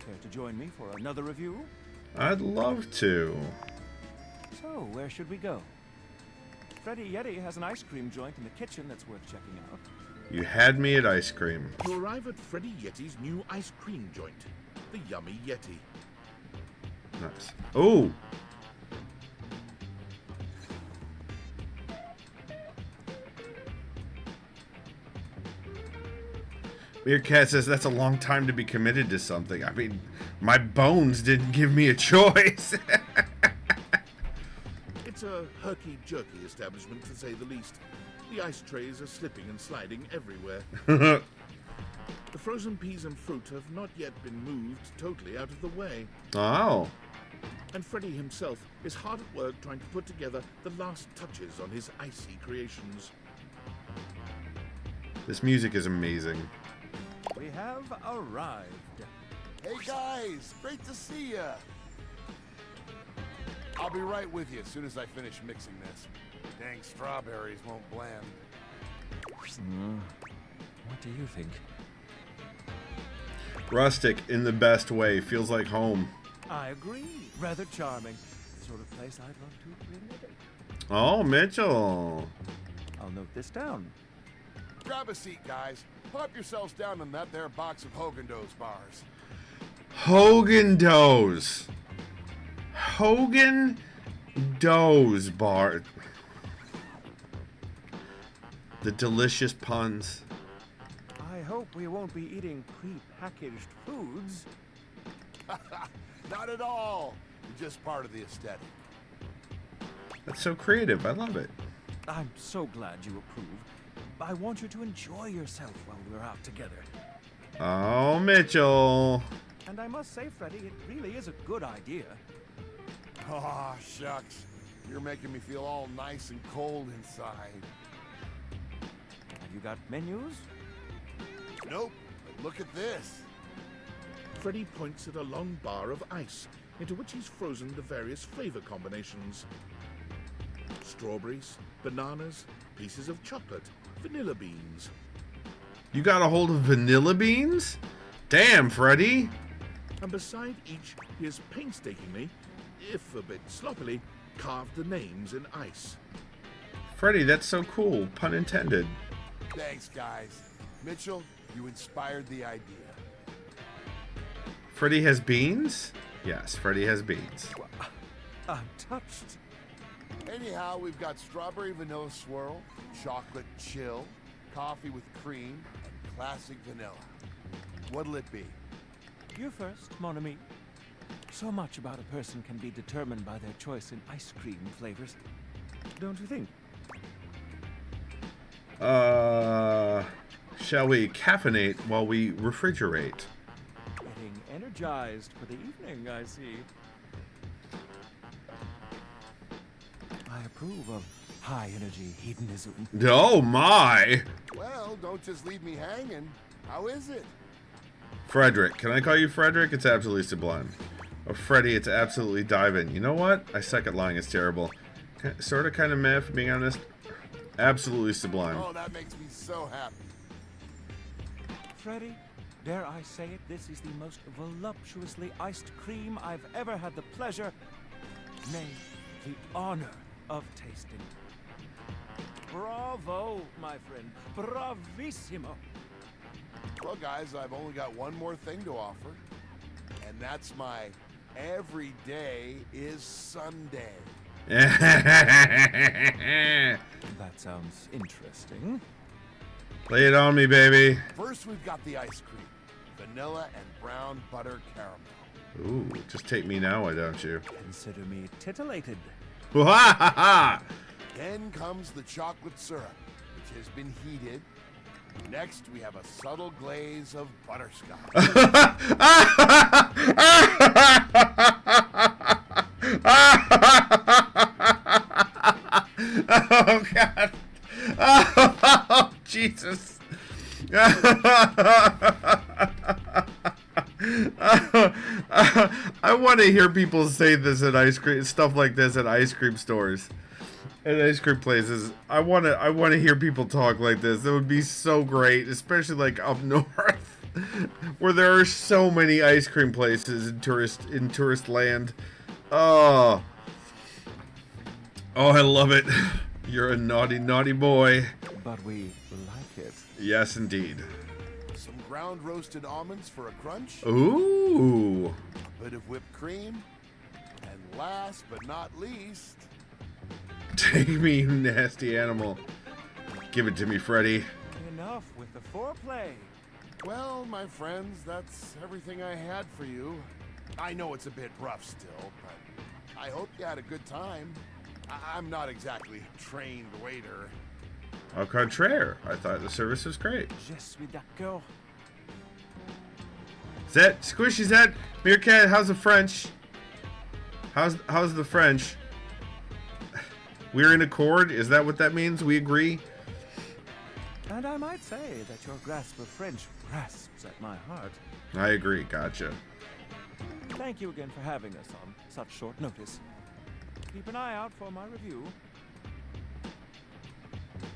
Care to join me for another review? I'd love to. So, where should we go? Freddy Yeti has an ice cream joint in the kitchen that's worth checking out. You had me at ice cream. You arrive at Freddy Yeti's new ice cream joint, the Yummy Yeti. Nice. Oh! Weird Cat says that's a long time to be committed to something. I mean, my bones didn't give me a choice. It's a herky-jerky establishment, to say the least. The ice trays are slipping and sliding everywhere. The frozen peas and fruit have not yet been moved totally out of the way. Oh. And Freddy himself is hard at work trying to put together the last touches on his icy creations. This music is amazing. We have arrived. Hey guys, great to see ya. I'll be right with you as soon as I finish mixing this. Dang strawberries won't blend. What do you think? Rustic in the best way. Feels like home. I agree. Rather charming. The sort of place I'd love to bring a date. Oh, Mitchell. I'll note this down. Grab a seat, guys. Pop yourselves down in that there box of Hogan-Do's bars. Hogan-Do's. Hogan-Do's bar. The delicious puns. I hope we won't be eating pre-packaged foods. Not at all. You're just part of the aesthetic. That's so creative. I love it. I'm so glad you approve. I want you to enjoy yourself while we're out together. Oh, Mitchell. And I must say, Freddy, it really is a good idea. Aw, shucks. You're making me feel all nice and cold inside. Have you got menus? Nope, but look at this. Freddy points at a long bar of ice, into which he's frozen the various flavor combinations. Strawberries, bananas, pieces of chocolate, vanilla beans. You got a hold of vanilla beans? Damn, Freddy. And beside each, he has painstakingly, if a bit sloppily, carved the names in ice. Freddy, that's so cool. Pun intended. Thanks, guys. Mitchell, you inspired the idea. Freddy has beans? Yes, Freddy has beans. I'm touched. Anyhow, we've got strawberry vanilla swirl, chocolate chill, coffee with cream, and classic vanilla. What'll it be? You first, mon ami. So much about a person can be determined by their choice in ice cream flavors. don't you think? Shall we caffeinate while we refrigerate? Getting energized for the evening, I see. I approve of high-energy hedonism. Oh, my! Well, don't just leave me hanging. How is it? Frederick. Can I call you Frederick? It's absolutely sublime. Oh, Freddy, it's absolutely diving. You know what? I suck at lying. It's terrible. Sort of, kind of meh, for being honest. Absolutely sublime. Oh, that makes me so happy. Freddy, dare I say it, this is the most voluptuously iced cream I've ever had the pleasure, nay, the honor of tasting. Bravo, my friend. Bravissimo. Well, guys, I've only got one more thing to offer. And that's my every day is Sunday. That sounds interesting. Lay it on me, baby. First, we've got the ice cream. Vanilla and brown butter caramel. Ooh, just take me now, why don't you? Consider me titillated. Then comes the chocolate syrup, which has been heated. Next, we have a subtle glaze of butterscotch. Oh, God. Oh, Jesus. I want to hear people say this at ice cream, stuff like this at ice cream stores, at ice cream places. I want to hear people talk like this. That would be so great, especially like up north, where there are so many ice cream places in tourist land. Oh, I love it. You're a naughty, naughty boy. But we like it. Yes, indeed. Some ground roasted almonds for a crunch. Ooh. A bit of whipped cream. And last but not least... Take me, you nasty animal. Give it to me, Freddy. Enough with the foreplay. Well, my friends, that's everything I had for you. I know it's a bit rough still, but I hope you had a good time. I'm not exactly a trained waiter. Au contraire, I thought the service was great. Je suis d'accord. Zet, squishy Zet, Meerkat, how's the French? How's the French? We're in accord? Is that what that means? We agree? And I might say that your grasp of French grasps at my heart. I agree, gotcha. Thank you again for having us on such short notice. Keep an eye out for my review.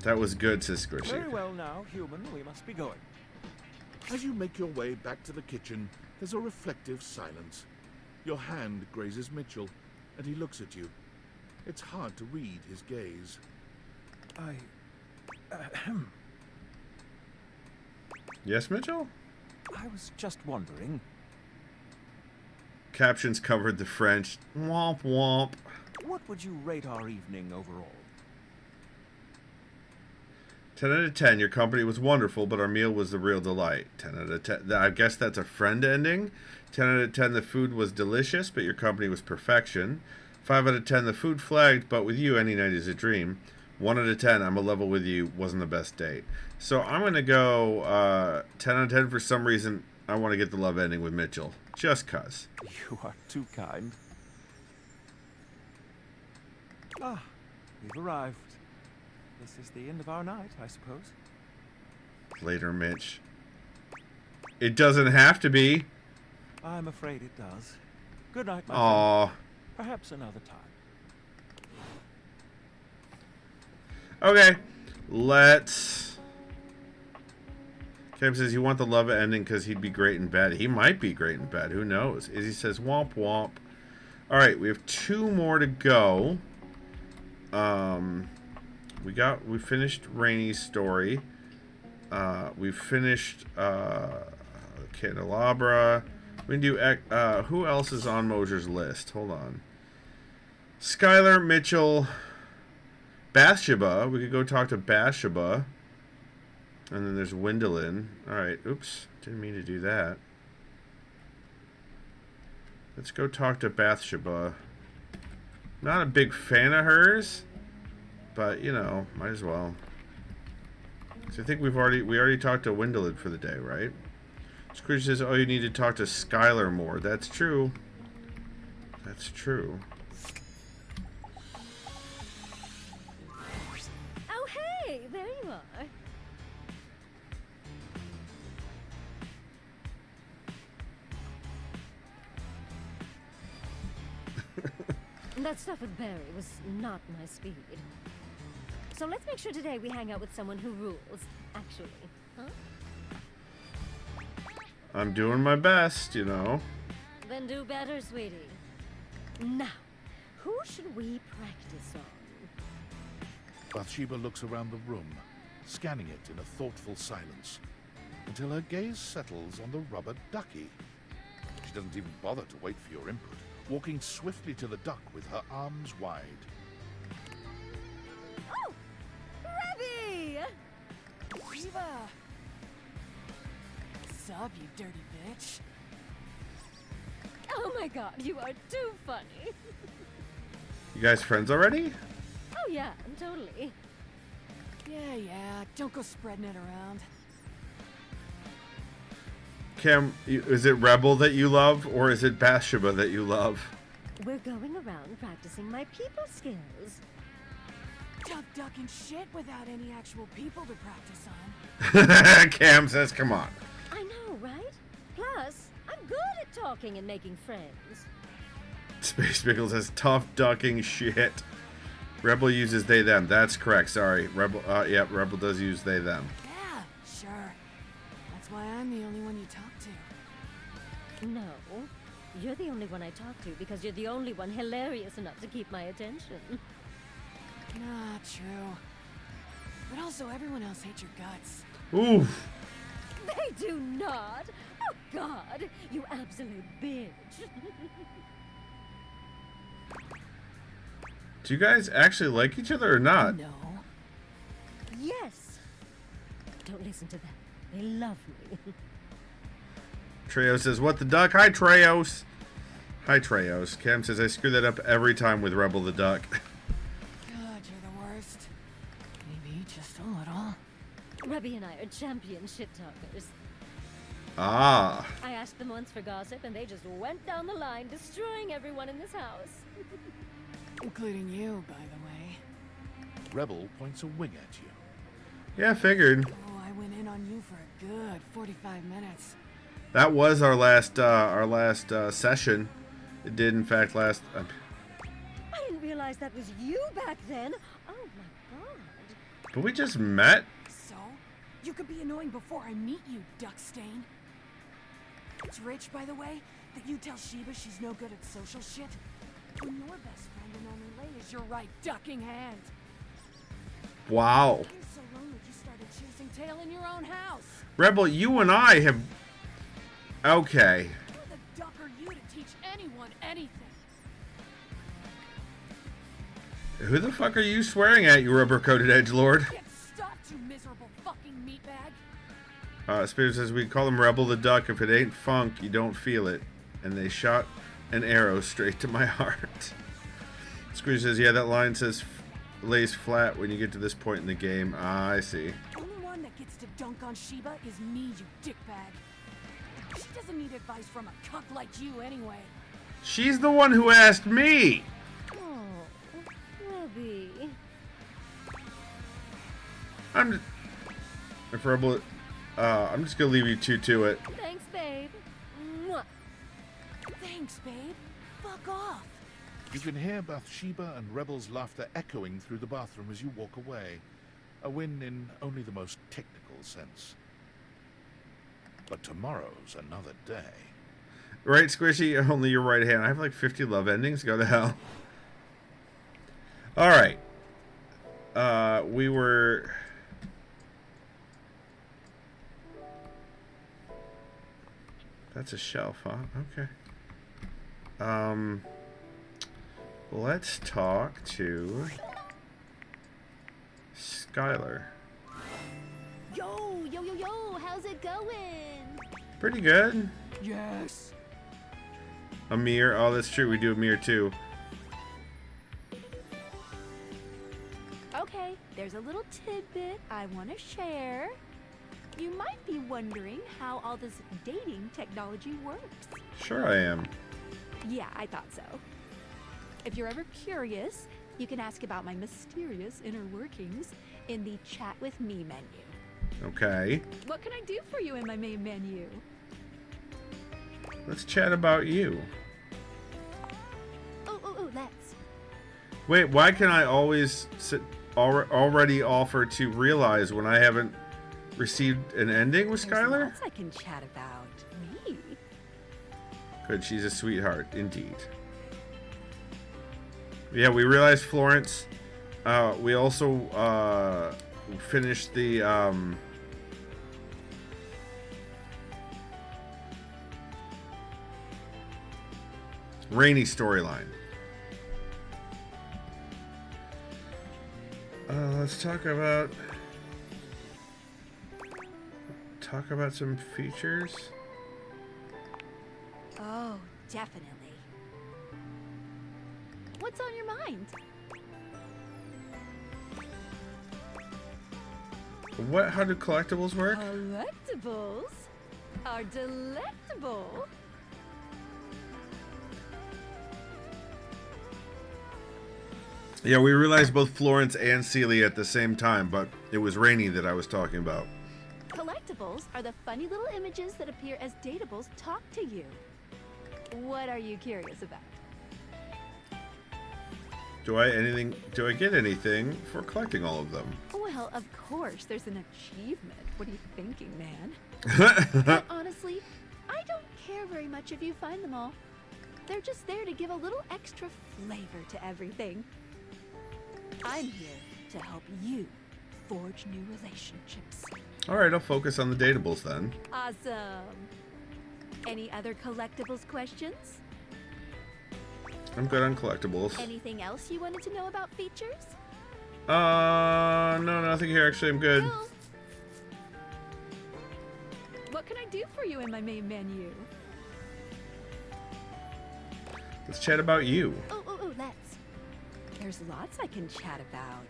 That was good, says Squishy. Very well now, human, we must be going. As you make your way back to the kitchen, there's a reflective silence. Your hand grazes Mitchell, and he looks at you. It's hard to read his gaze. Yes, Mitchell? I was just wondering. Captions covered the French. Womp womp. What would you rate our evening overall? 10 out of 10. Your company was wonderful, but our meal was the real delight. 10 out of 10. I guess that's a friend ending. 10 out of 10. The food was delicious, but your company was perfection. 5 out of 10. The food flagged, but with you, any night is a dream. 1 out of 10. I'm a level with you. Wasn't the best date. So I'm going to go 10 out of 10 for some reason. I want to get the love ending with Mitchell. Just cuz. You are too kind. Ah, we've arrived. This is the end of our night, I suppose. Later, Mitch. It doesn't have to be. I'm afraid it does. Good night, my Aww. friend. Perhaps another time. Okay. Let's... Cam says you want the love ending because he'd be great in bed. He might be great in bed. Who knows? Izzy says womp womp. Alright, we have 2 more to go. We finished Rainy's story. We finished Candelabra. We can do who else is on Mosier's list? Hold on. Skylar, Mitchell, Bathsheba. We could go talk to Bathsheba. And then there's Wendelin. Alright, oops. Didn't mean to do that. Let's go talk to Bathsheba. Not a big fan of hers. but you know, might as well. So I think we already talked to Windolid for the day, right? Scrooge says, "Oh, you need to talk to Skylar more." That's true. That's true. Oh, hey, there you are. That stuff with Barry was not my speed. So let's make sure today we hang out with someone who rules, actually. Huh? I'm doing my best, you know. Then do better, sweetie. Now, who should we practice on? Bathsheba looks around the room, scanning it in a thoughtful silence, until her gaze settles on the rubber ducky. She doesn't even bother to wait for your input, walking swiftly to the duck with her arms wide. Oh! Rebby! Shiva! Sup, you dirty bitch? Oh my god, you are too funny. You guys friends already? Oh yeah, totally. Yeah, don't go spreading it around. Cam, is it Rebel that you love, or is it Bathsheba that you love? We're going around practicing my people skills. Tough ducking shit without any actual people to practice on. Cam says, come on. I know, right? Plus, I'm good at talking and making friends. Space Pickle says, tough ducking shit. Rebel uses they, them. That's correct. Sorry. Rebel, yeah, Rebel does use they, them. Yeah, sure. That's why I'm the only one you talk to. No, you're the only one I talk to because you're the only one hilarious enough to keep my attention. Not true. But also, everyone else hates your guts. Oof. They do not. Oh, God, you absolute bitch. Do you guys actually like each other or not? No. Yes. Don't listen to them. They love me. Treos says, what the duck? Hi, Treos. Hi, Treos. Cam says, I screw that up every time with Rebel the Duck. God, you're the worst. Maybe just a little. Rebby and I are champion shit talkers. Ah. I asked them once for gossip, and they just went down the line, destroying everyone in this house. Including you, by the way. Rebel points a wing at you. Yeah, figured. Oh, I went in on you for a good 45 minutes. That was our last session. It did, in fact, last... I didn't realize that was you back then. Oh, my God. But we just met? So? You could be annoying before I meet you, Duckstain. It's rich, by the way, that you tell Sheba she's no good at social shit. When your best friend and only lay is your right ducking hand. Wow. You're so lonely you started chasing tail in your own house. Rebel, you and I have... Okay. Who the duck are you to teach anyone anything? Who the fuck are you swearing at, you rubber-coated edgelord? Get stopped, you miserable fucking meatbag. Spirit says, we call him Rebel the Duck. If it ain't funk, you don't feel it. And they shot an arrow straight to my heart. Scrooge says, yeah, that line says lays flat when you get to this point in the game. Ah, I see. The only one that gets to dunk on Sheba is me, you dickbag. She doesn't need advice from a cuck like you anyway. She's the one who asked me! Oh, Rebby. I'm just gonna leave you two to it. Thanks, babe. Mwah. Thanks, babe. Fuck off. You can hear Bathsheba and Rebel's laughter echoing through the bathroom as you walk away. A win in only the most technical sense. But tomorrow's another day. Right, Squishy? Only your right hand. I have like 50 love endings. Go to hell. Alright. We were... That's a shelf, huh? Okay. Let's talk to Skylar. Yo, how's it going? Pretty good. Yes. Amir. Oh, that's true. We do Amir too. Okay, there's a little tidbit I want to share. You might be wondering how all this dating technology works. Sure I am. Yeah, I thought so. If you're ever curious, you can ask about my mysterious inner workings in the Chat With Me menu. Okay. What can I do for you in my main menu? Let's chat about you. Oh, let's. Wait, why can I always already offer to realize when I haven't received an ending with There's Skylar? lots I can chat about. Me? Good, she's a sweetheart, indeed. Yeah, we realized Florence. We also finished the Rainy storyline. Let's talk about some features. Oh, definitely. What's on your mind? What? How do collectibles work? Collectibles are delectable. Yeah, we realized both Florence and Celia at the same time, but it was Rainy that I was talking about. Collectibles are the funny little images that appear as datables talk to you. What are you curious about? Do I get anything for collecting all of them? Well, of course, there's an achievement. What are you thinking, man? But honestly, I don't care very much if you find them all. They're just there to give a little extra flavor to everything. I'm here to help you forge new relationships. Alright, I'll focus on the datables then. Awesome. Any other collectibles questions? I'm good on collectibles. Anything else you wanted to know about features? No, nothing here. Actually, I'm good. No. What can I do for you in my main menu? Let's chat about you. Oh, let's. There's lots I can chat about.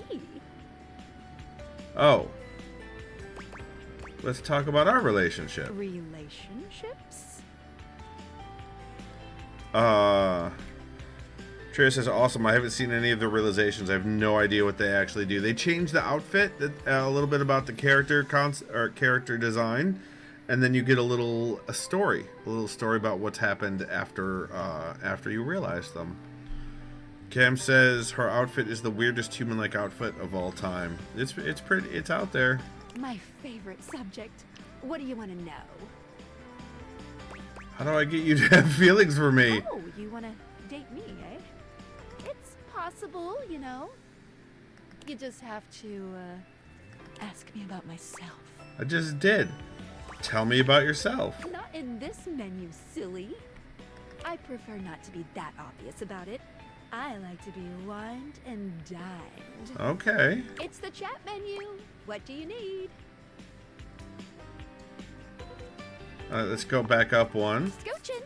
Me? Oh. Let's talk about our relationship. Relationships? Trey says, awesome. I haven't seen any of the realizations. I have no idea what they actually do. They changed the outfit, a little bit about the character character design, and then you get a little story about what's happened after you realize them. Cam says her outfit is the weirdest human-like outfit of all time. It's pretty. It's out there. My favorite subject. What do you want to know? How do I get you to have feelings for me? Oh, you want to date me, eh? It's possible, you know. You just have to ask me about myself. I just did. Tell me about yourself. Not in this menu, silly. I prefer not to be that obvious about it. I like to be wined and dined. Okay. It's the chat menu. What do you need? Let's go back up one. Scooching.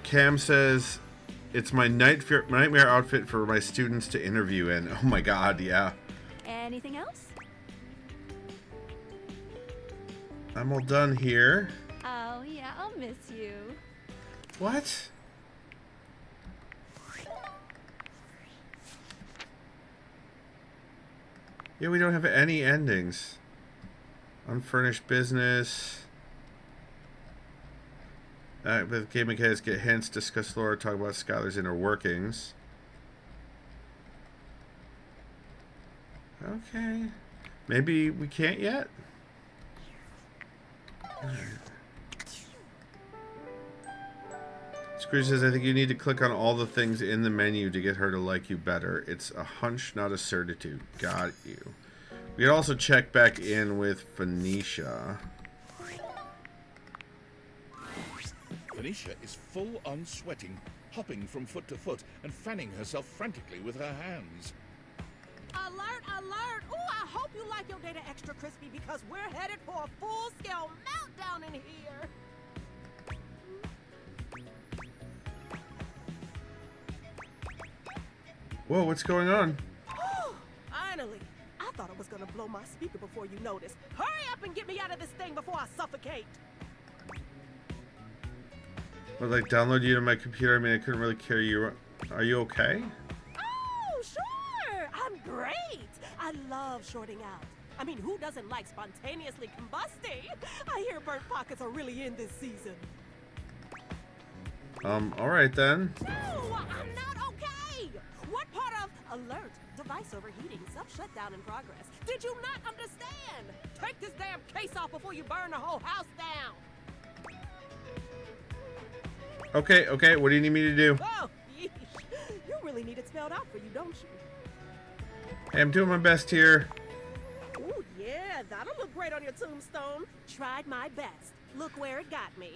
Cam says, it's my nightmare outfit for my students to interview in. Oh my god, yeah. Anything else? I'm all done here. Oh, yeah, I'll miss you. What? Yeah, we don't have any endings. Unfurnished business. But game mechanics get hints, discuss lore, talk about Skylar's inner workings. Okay. Maybe we can't yet? Scrooge says, I think you need to click on all the things in the menu to get her to like you better. It's a hunch, not a certitude. Got you. We could also check back in with Phoenicia. Phoenicia is full on sweating, hopping from foot to foot and fanning herself frantically with her hands. Alert, alert! Ooh, I hope you like your data extra crispy because we're headed for a full-scale meltdown in here. Whoa, what's going on? Finally! I thought I was gonna blow my speaker before you noticed. Hurry up and get me out of this thing before I suffocate! Would like download you to my computer? I mean, I couldn't really carry you. Are you okay? Oh, sure! I'm great! I love shorting out. I mean, who doesn't like spontaneously combusting? I hear burnt pockets are really in this season. Alright then. No, I'm not okay! What part of alert, device overheating, self-shutdown in progress? Did you not understand? Take this damn case off before you burn the whole house down! Okay, okay, what do you need me to do? Oh, yeesh. You really need it spelled out for you, don't you? Hey, I'm doing my best here. Ooh, yeah, that'll look great on your tombstone. Tried my best. Look where it got me.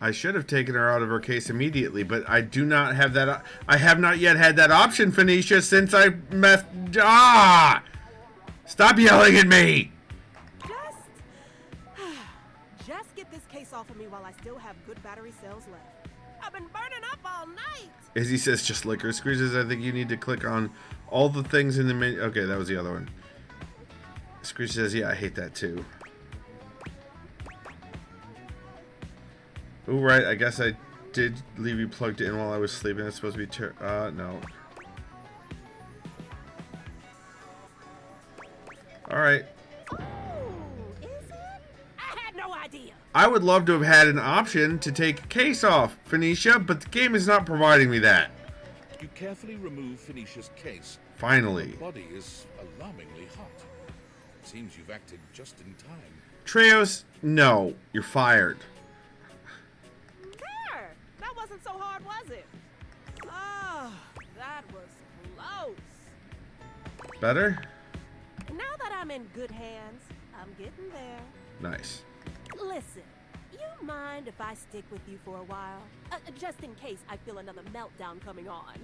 I should have taken her out of her case immediately, but I do not have that. I have not yet had that option, Phoenicia, since I messed. Ah! Stop yelling at me! Just get this case off of me while I still have good battery cells left. I've been burning up all night. As he says, just liquor squeezes. I think you need to click on all the things in the menu. Okay, that was the other one. Screech says, yeah, I hate that too. Oh, right. I guess I did leave you plugged in while I was sleeping. It's supposed to be... no. Alright. Oh, is it? I had no idea. I would love to have had an option to take a case off, Phoenicia, but the game is not providing me that. You carefully remove Phoenicia's case. Finally. Her body is alarmingly hot. Seems you've acted just in time. Treos, no. You're fired. There! That wasn't so hard, was it? Ah, that was close. Better? Now that I'm in good hands, I'm getting there. Nice. Listen, you mind if I stick with you for a while? Just in case I feel another meltdown coming on.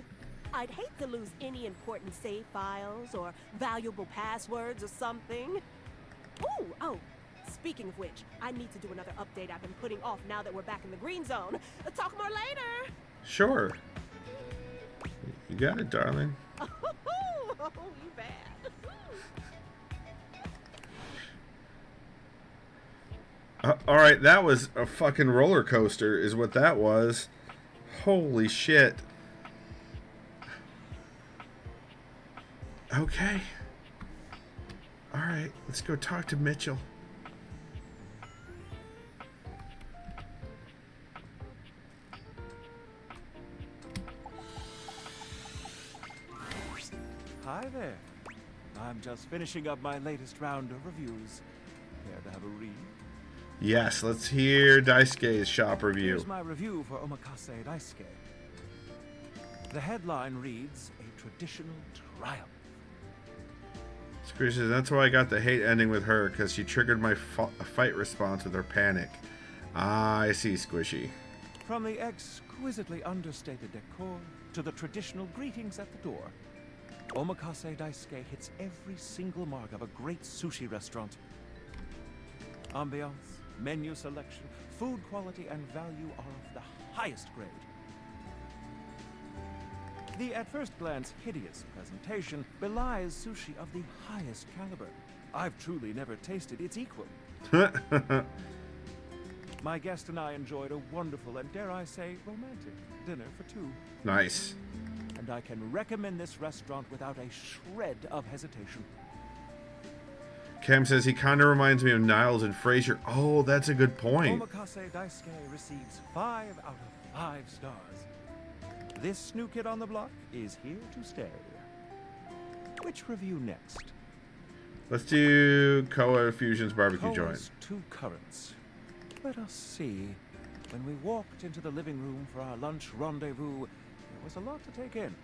I'd hate to lose any important save files or valuable passwords or something. Ooh, oh, speaking of which, I need to do another update I've been putting off now that we're back in the green zone. Talk more later. Sure. You got it, darling. Oh, you bad. Alright, that was a fucking roller coaster is what that was. Holy shit. Okay. Alright, let's go talk to Mitchell. Hi there. I'm just finishing up my latest round of reviews. Care to have a read? Yes, let's hear Daisuke's shop review. Here's my review for Omakase Daisuke. The headline reads, a traditional triumph. Screw says, that's why I got the hate ending with her, because she triggered my fight response with her panic. Ah, I see, Squishy. From the exquisitely understated decor to the traditional greetings at the door, Omakase Daisuke hits every single mark of a great sushi restaurant. Ambiance, menu selection, food quality, and value are of the highest grade. The at first glance hideous presentation belies sushi of the highest caliber. I've truly never tasted its equal. My guest and I enjoyed a wonderful and, dare I say, romantic dinner for two. Nice. And I can recommend this restaurant without a shred of hesitation. Cam says he kind of reminds me of Niles and Frasier. Oh, that's a good point. Omakase Daisuke receives 5 out of 5 stars. This new kid on the block is here to stay. Which review next? Let's do Koa Fusion's barbecue Koa's joint. 2 currents. Let us see. When we walked into the living room for our lunch rendezvous, there was a lot to take in.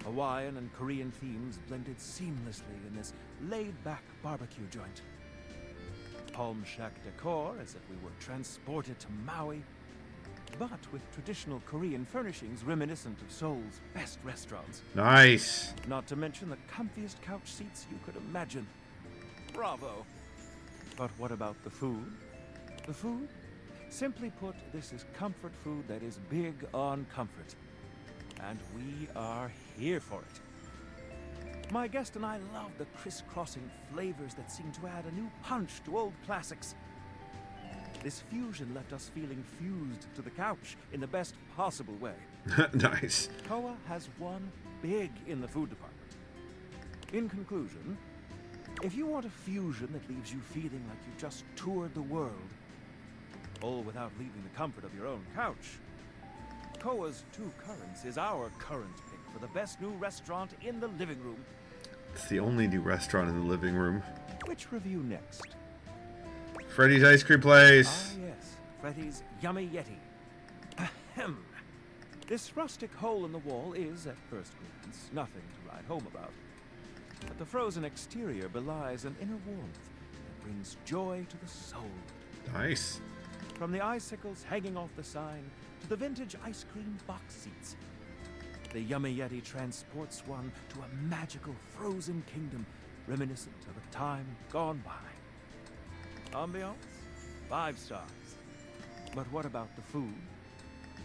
Hawaiian and Korean themes blended seamlessly in this laid-back barbecue joint. Palm shack decor as if we were transported to Maui, but with traditional Korean furnishings reminiscent of Seoul's best restaurants. Nice. Not to mention the comfiest couch seats you could imagine. Bravo. But what about the food? The food? Simply put, this is comfort food that is big on comfort. and we are here for it. My guest and I love the crisscrossing flavors that seem to add a new punch to old classics. This fusion left us feeling fused to the couch in the best possible way. Nice. Koa has won big in the food department. In conclusion, if you want a fusion that leaves you feeling like you just toured the world, all without leaving the comfort of your own couch, Koa's Two Currents is our current pick for the best new restaurant in the living room. It's the only new restaurant in the living room. Which review next? Freddy's Ice Cream Place. Ah, yes. Freddy's Yummy Yeti. Ahem. This rustic hole in the wall is, at first glance, nothing to write home about. But the frozen exterior belies an inner warmth that brings joy to the soul. Nice. From the icicles hanging off the sign to the vintage ice cream box seats, the Yummy Yeti transports one to a magical frozen kingdom reminiscent of a time gone by. Ambiance? 5 stars. But what about the food?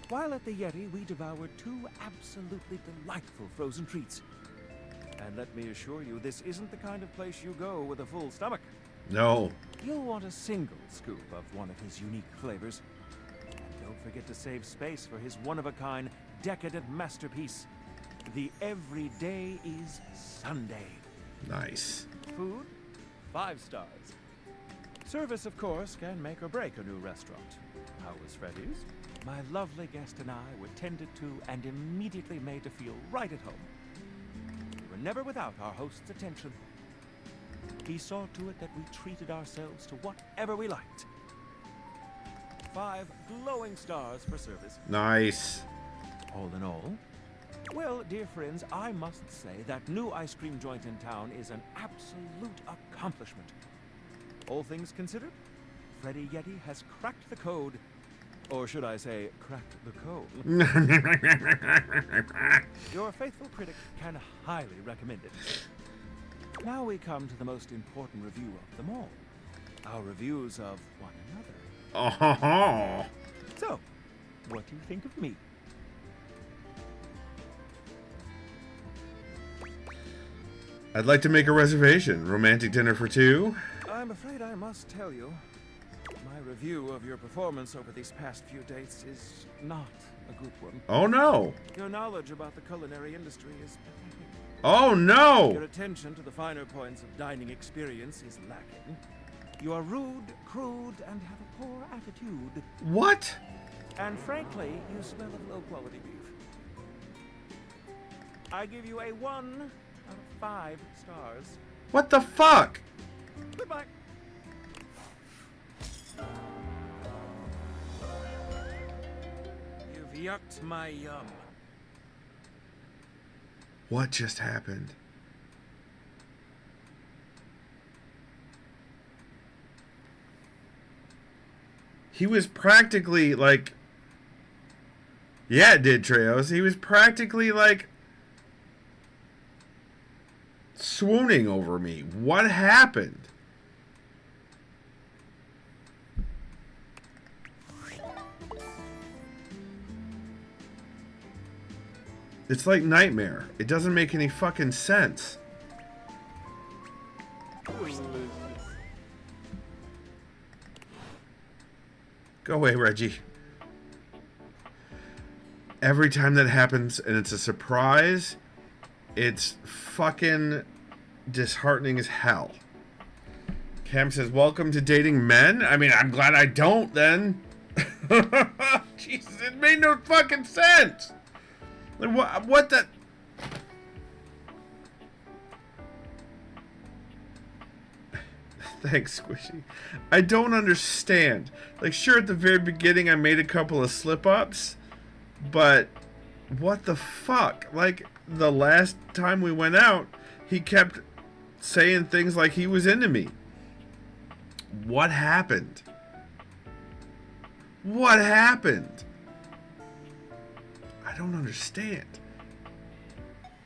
While at the Yeti, we devoured 2 absolutely delightful frozen treats. And let me assure you, this isn't the kind of place you go with a full stomach. No. You'll want a single scoop of one of his unique flavors. And don't forget to save space for his one-of-a-kind, decadent masterpiece, the Everyday is Sunday. Nice. Food? 5 stars. Service, of course, can make or break a new restaurant. How was Freddy's? My lovely guest and I were tended to and immediately made to feel right at home. We were never without our host's attention. He saw to it that we treated ourselves to whatever we liked. 5 glowing stars for service. Nice. All in all, well, dear friends, I must say that new ice cream joint in town is an absolute accomplishment. All things considered, Freddy Yeti has cracked the code. Or should I say, cracked the code. Your faithful critic can highly recommend it. Now we come to the most important review of them all. Our reviews of one another. Oh. So, what do you think of me? I'd like to make a reservation. Romantic dinner for 2. I'm afraid I must tell you, my review of your performance over these past few dates is not a good one. Oh no. Your knowledge about the culinary industry is pathetic. Oh no. Your attention to the finer points of dining experience is lacking. You are rude, crude, and have a poor attitude. What? And frankly, you smell of low-quality beef. I give you a 1 out of 5 stars. What the fuck? Goodbye. You've yucked my yum. What just happened? He was practically like... Yeah, it did, Treos. He was practically like... swooning over me. What happened? It's like Nightmare. It doesn't make any fucking sense. Go away, Reggie. Every time that happens and it's a surprise, it's fucking disheartening as hell. Cam says, welcome to dating men? I mean, I'm glad I don't then. Jesus, it made no fucking sense. Like, what the... Thanks, Squishy. I don't understand. Like, sure, at the very beginning I made a couple of slip-ups, but what the fuck? Like, the last time we went out, he kept saying things like he was into me. What happened? What happened? I don't understand.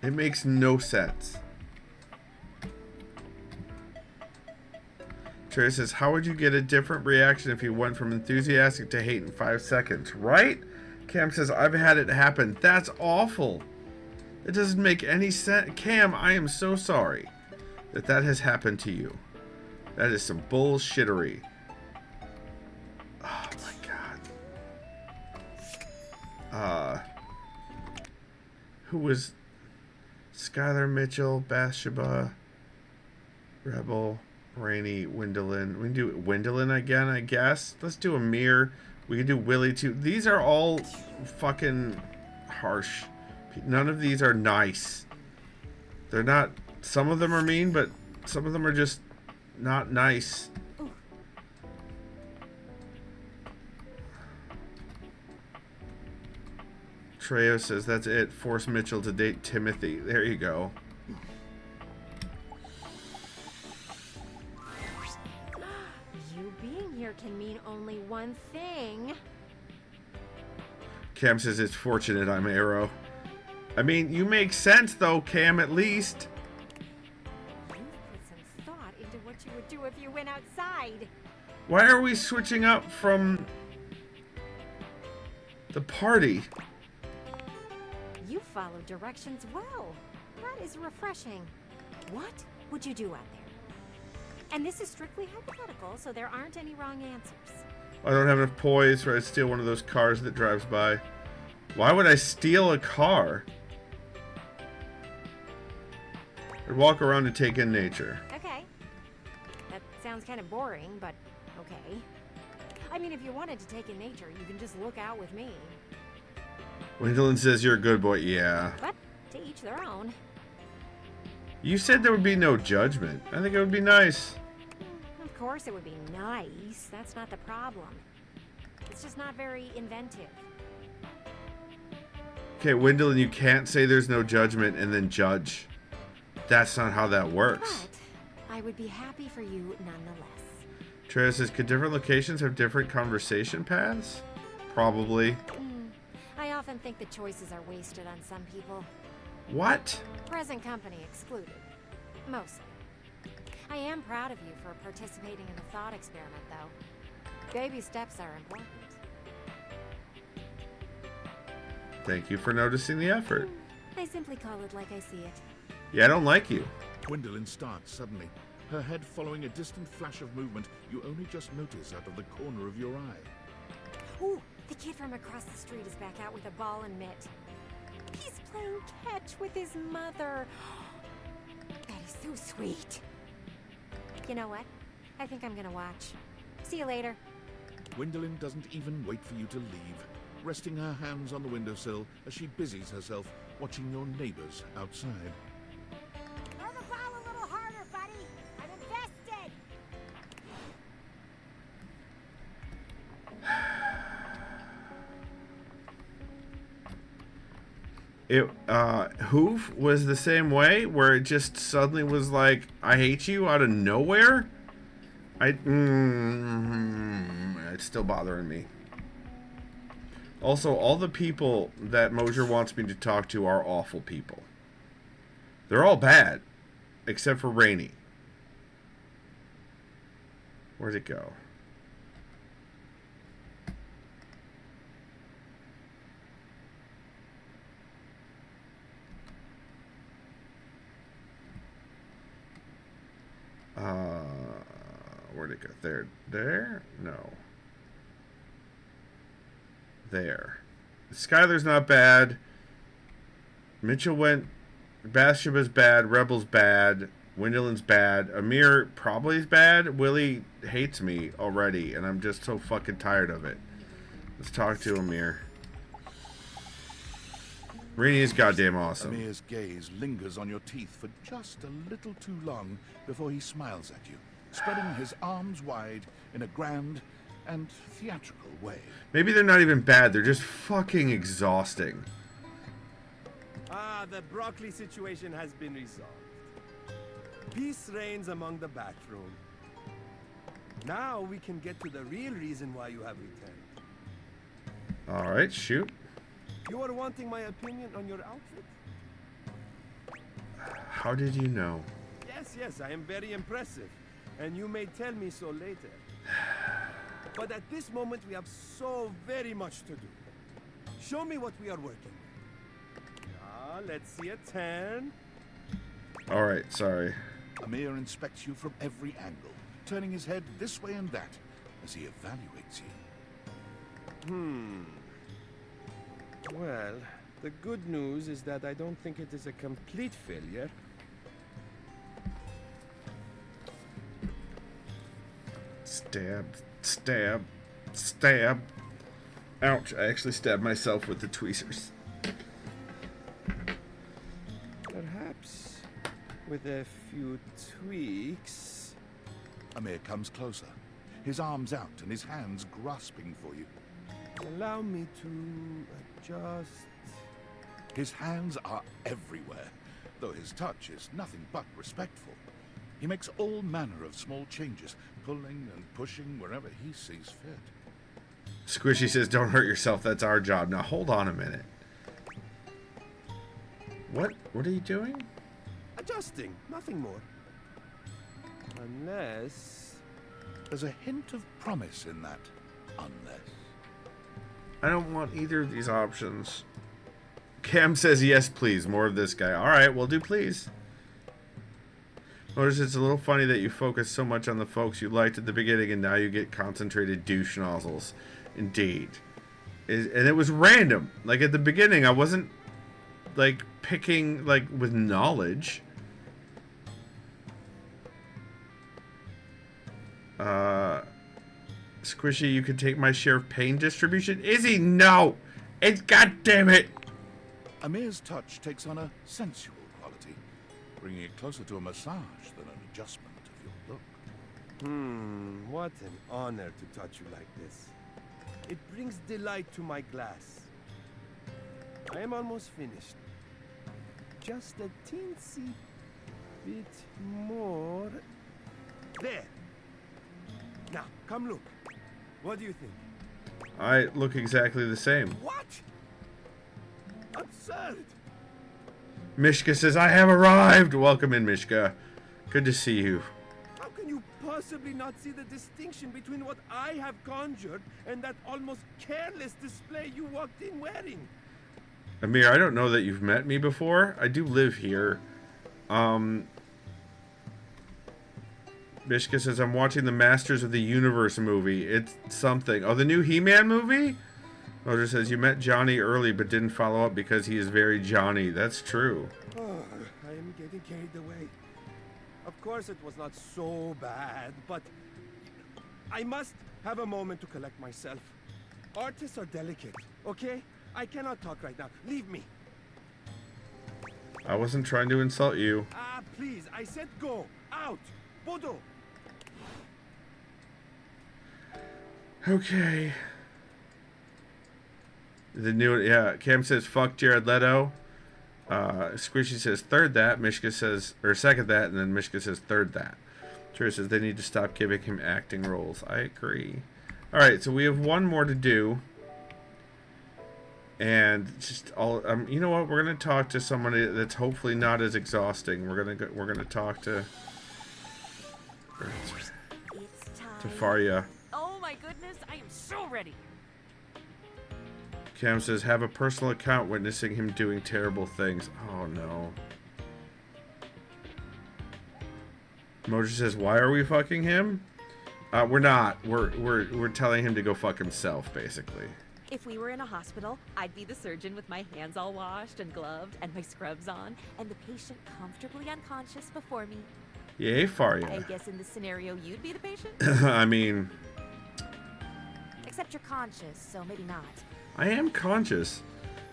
It makes no sense. Trey says, how would you get a different reaction if you went from enthusiastic to hate in 5 seconds? Right? Cam says, I've had it happen. That's awful. It doesn't make any sense. Cam, I am so sorry that has happened to you. That is some bullshittery. Oh my god. Who was Skylar, Mitchell, Bathsheba, Rebel, Rainey, Wendelin. We can do Wendelin again, I guess. Let's do Amir. We can do Willie too. These are all fucking harsh. None of these are nice. They're not. Some of them are mean, but some of them are just not nice. Trejo says that's it. Force Mitchell to date Timothy. There you go. You being here can mean only one thing. Cam says it's fortunate I'm Arrow. I mean, you make sense though, Cam, at least. You put some thought into what you would do if you went outside. Why are we switching up from the party? You follow directions well. That is refreshing. What would you do out there? And this is strictly hypothetical, so there aren't any wrong answers. I don't have enough poise, or I'd steal one of those cars that drives by. Why would I steal a car? I'd walk around and take in nature. Okay. That sounds kind of boring, but okay. I mean, if you wanted to take in nature, you can just look out with me. Wendelin says you're a good boy. Yeah. But to each their own. You said there would be no judgment. I think it would be nice. Of course it would be nice. That's not the problem. It's just not very inventive. Okay, Wendelin, you can't say there's no judgment and then judge. That's not how that works. But I would be happy for you nonetheless. Trejo says, could different locations have different conversation paths? Probably. I often think the choices are wasted on some people. What? Present company excluded. Mostly. I am proud of you for participating in the thought experiment, though. Baby steps are important. Thank you for noticing the effort. I simply call it like I see it. Yeah, I don't like you. Gwendolyn starts suddenly, her head following a distant flash of movement you only just notice out of the corner of your eye. Ooh, the kid from across the street is back out with a ball and mitt. He's playing catch with his mother. That is so sweet. You know what? I think I'm gonna watch. See you later. Gwendolyn doesn't even wait for you to leave, resting her hands on the windowsill as she busies herself watching your neighbors outside. Throw the ball a little harder, buddy. I'm invested. Hoof was the same way, where it just suddenly was like, I hate you out of nowhere. It's still bothering me. Also, all the people that Mosier wants me to talk to are awful people. They're all bad, except for Rainey. Where'd it go? Where'd it go? There? No. There. Skylar's not bad. Mitchell went. Bathsheba's bad. Rebel's bad. Wendelin's bad. Amir probably is bad. Willie hates me already, and I'm just so fucking tired of it. Let's talk to Amir. Rainey is goddamn awesome. Amir's gaze lingers on your teeth for just a little too long before he smiles at you, spreading his arms wide in a grand and theatrical way. Maybe they're not even bad, they're just fucking exhausting. The broccoli situation has been resolved. Peace reigns among the backroom. Now we can get to the real reason why you have returned. Alright, shoot. You are wanting my opinion on your outfit? How did you know? Yes, I am very impressive. And you may tell me so later. But at this moment, we have so very much to do. Show me what we are working with. Yeah, let's see a 10. Alright, sorry. Amir inspects you from every angle, turning his head this way and that as he evaluates you. Well, the good news is that I don't think it is a complete failure. Stab, stab, stab. Ouch, I actually stabbed myself with the tweezers. Perhaps with a few tweaks. Amir comes closer, his arms out and his hands grasping for you. Allow me to adjust. His hands are everywhere, though his touch is nothing but respectful. He makes all manner of small changes, pulling and pushing wherever he sees fit. Squishy says, don't hurt yourself, that's our job. Now hold on a minute. What are you doing? Adjusting, nothing more. Unless... There's a hint of promise in that, unless. I don't want either of these options. Cam says, yes, please. More of this guy. Alright, we'll do please. Notice it's a little funny that you focus so much on the folks you liked at the beginning and now you get concentrated douche nozzles. Indeed. And it was random. Like, at the beginning, I wasn't, like, picking, like, with knowledge. Squishy, you can take my share of pain distribution? Izzy, no! It's goddamn it! Amir's touch takes on a sensual quality, bringing it closer to a massage than an adjustment of your look. What an honor to touch you like this. It brings delight to my glass. I am almost finished. Just a teensy bit more. There. Now, come look. What do you think? I look exactly the same. What? Absurd. Mishka says, I have arrived! Welcome in, Mishka. Good to see you. How can you possibly not see the distinction between what I have conjured and that almost careless display you walked in wearing? Amir, I don't know that you've met me before. I do live here. Mishka says, I'm watching the Masters of the Universe movie. It's something. Oh, the new He-Man movie? Moser says, you met Johnny early but didn't follow up because he is very Johnny. That's true. Oh, I am getting carried away. Of course it was not so bad, but I must have a moment to collect myself. Artists are delicate, okay? I cannot talk right now. Leave me. I wasn't trying to insult you. Ah, please. I said go. Out. Bodo. Okay. The new, yeah, Cam says, fuck Jared Leto. Squishy says, third that. Mishka says, or second that, and then Mishka says, third that. Trey says, they need to stop giving him acting roles. I agree. Alright, so we have one more to do. And just all, you know what? We're gonna talk to somebody that's hopefully not as exhausting. We're gonna talk to Faria. Oh my goodness, I am so ready. Cam says, have a personal account witnessing him doing terrible things. Oh no. Mojo says, why are we fucking him? We're not. We're telling him to go fuck himself, basically. If we were in a hospital, I'd be the surgeon with my hands all washed and gloved and my scrubs on, and the patient comfortably unconscious before me. Yay, Faria. I guess in this scenario, you'd be the patient? I mean... Except you're conscious, so maybe not. I am conscious.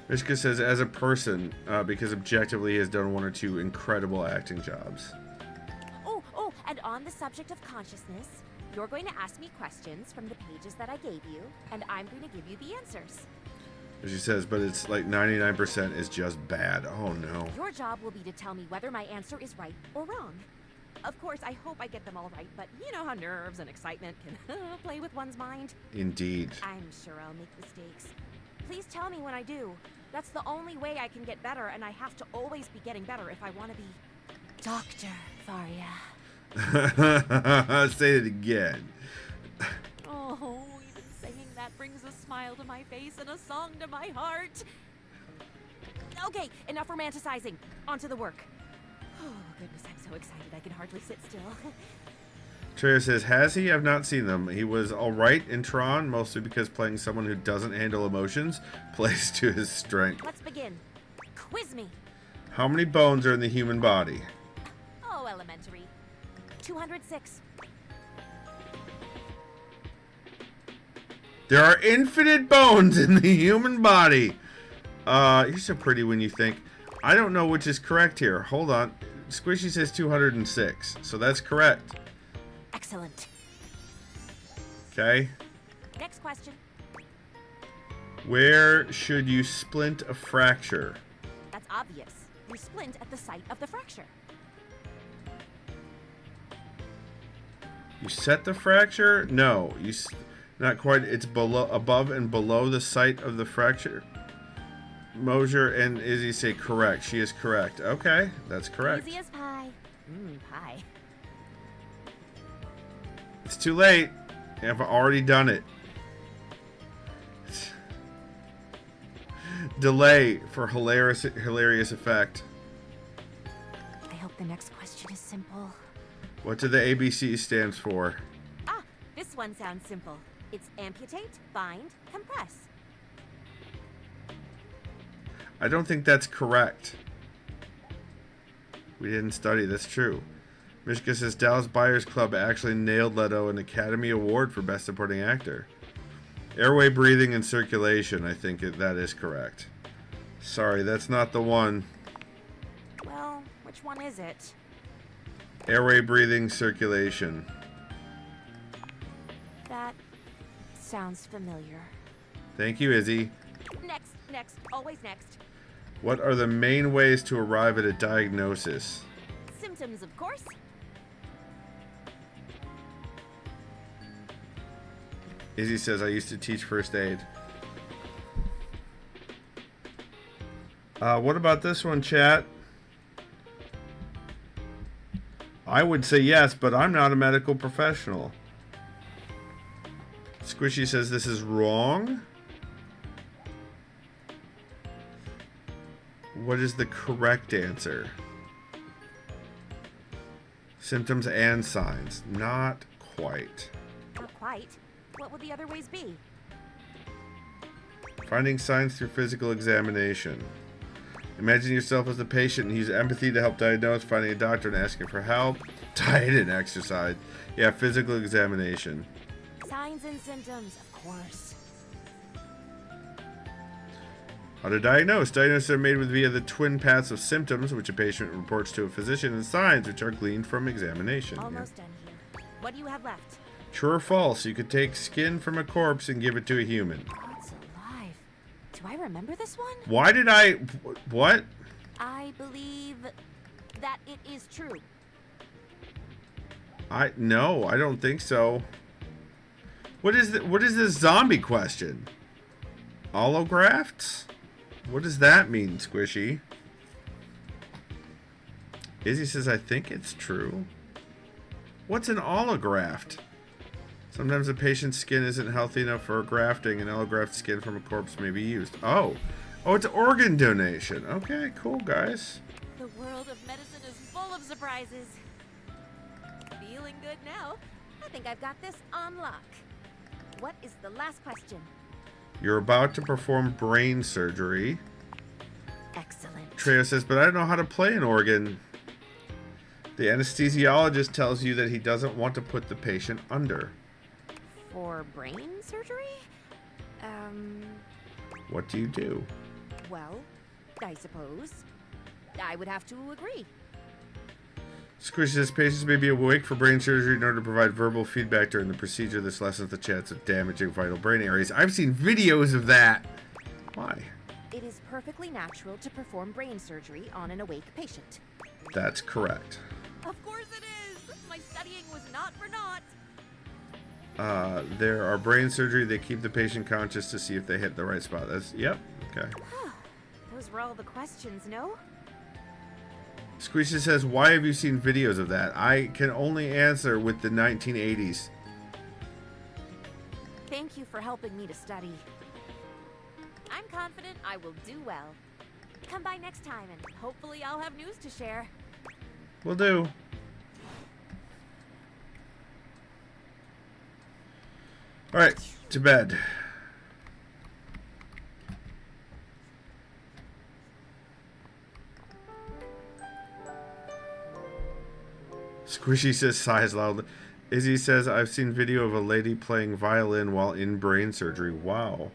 Mishka says, as a person, because objectively he has done one or two incredible acting jobs. Oh, and on the subject of consciousness, you're going to ask me questions from the pages that I gave you, and I'm going to give you the answers. She says, but it's like 99% is just bad. Oh no. Your job will be to tell me whether my answer is right or wrong. Of course, I hope I get them all right, but you know how nerves and excitement can play with one's mind. Indeed. I'm sure I'll make mistakes. Please tell me when I do. That's the only way I can get better, and I have to always be getting better if I want to be Dr. Faria. Say it again. Oh, we've been saying that brings a smile to my face and a song to my heart. Okay, enough romanticizing. On to the work. Oh, goodness, I'm so excited I can hardly sit still. Trey says, has he? I've not seen them. He was alright in Tron, mostly because playing someone who doesn't handle emotions plays to his strength. Let's begin. Quiz me. How many bones are in the human body? Oh, elementary. 206. There are infinite bones in the human body. You're so pretty when you think. I don't know which is correct here. Hold on. Squishy says 206, so that's correct. Excellent. Okay. Next question. Where should you splint a fracture? That's obvious. You splint at the site of the fracture. You set the fracture? No, not quite. It's below, above, and below the site of the fracture. Mosier and Izzy say correct. She is correct. Okay, that's correct. Easy as pie. Pie. It's too late. I've already done it. Delay for hilarious effect. I hope the next question is simple. What do the ABC stands for? Ah, this one sounds simple. It's amputate, bind, compress. I don't think that's correct. We didn't study. That's true. Mishka says Dallas Buyers Club actually nailed Leto an Academy Award for Best Supporting Actor. Airway, breathing, and circulation. I think that is correct. Sorry, that's not the one. Well, which one is it? Airway, breathing, circulation. That sounds familiar. Thank you, Izzy. Next, always next. What are the main ways to arrive at a diagnosis? Symptoms, of course. Izzy says, I used to teach first aid. What about this one, chat? I would say yes, but I'm not a medical professional. Squishy says this is wrong. What is the correct answer? Symptoms and signs. Not quite. Not quite. What would the other ways be? Finding signs through physical examination. Imagine yourself as the patient and use empathy to help diagnose, finding a doctor and asking for help. Diet and exercise. Yeah, physical examination. Signs and symptoms, of course. How to diagnose. Diagnoses are made via the twin paths of symptoms, which a patient reports to a physician, and signs, which are gleaned from examination. Almost done here. What do you have left? True or false? You could take skin from a corpse and give it to a human. It's alive. Do I remember this one? Why did I... What? I believe that it is true. No, I don't think so. What is this zombie question? Allografts? What does that mean, Squishy? Izzy says, I think it's true. What's an allograft? Sometimes a patient's skin isn't healthy enough for grafting, and allograft skin from a corpse may be used. Oh, it's organ donation. Okay, cool, guys. The world of medicine is full of surprises. Feeling good now. I think I've got this on lock. What is the last question? You're about to perform brain surgery. Excellent. Trejo says, but I don't know how to play an organ. The anesthesiologist tells you that he doesn't want to put the patient under. For brain surgery? What do you do? Well, I suppose I would have to agree. Squish says patients may be awake for brain surgery in order to provide verbal feedback during the procedure. This lessens the chance of damaging vital brain areas. I've seen videos of that. Why? It is perfectly natural to perform brain surgery on an awake patient. That's correct. Of course it is! My studying was not for naught! There are brain surgery. They keep the patient conscious to see if they hit the right spot. Yep. Okay. Those were all the questions, no? Squishy says, why have you seen videos of that? I can only answer with the 1980s. Thank you for helping me to study. I'm confident I will do well. Come by next time, and hopefully I'll have news to share. Will do. Alright, to bed. Squishy says sighs loudly. Izzy says, I've seen video of a lady playing violin while in brain surgery. Wow.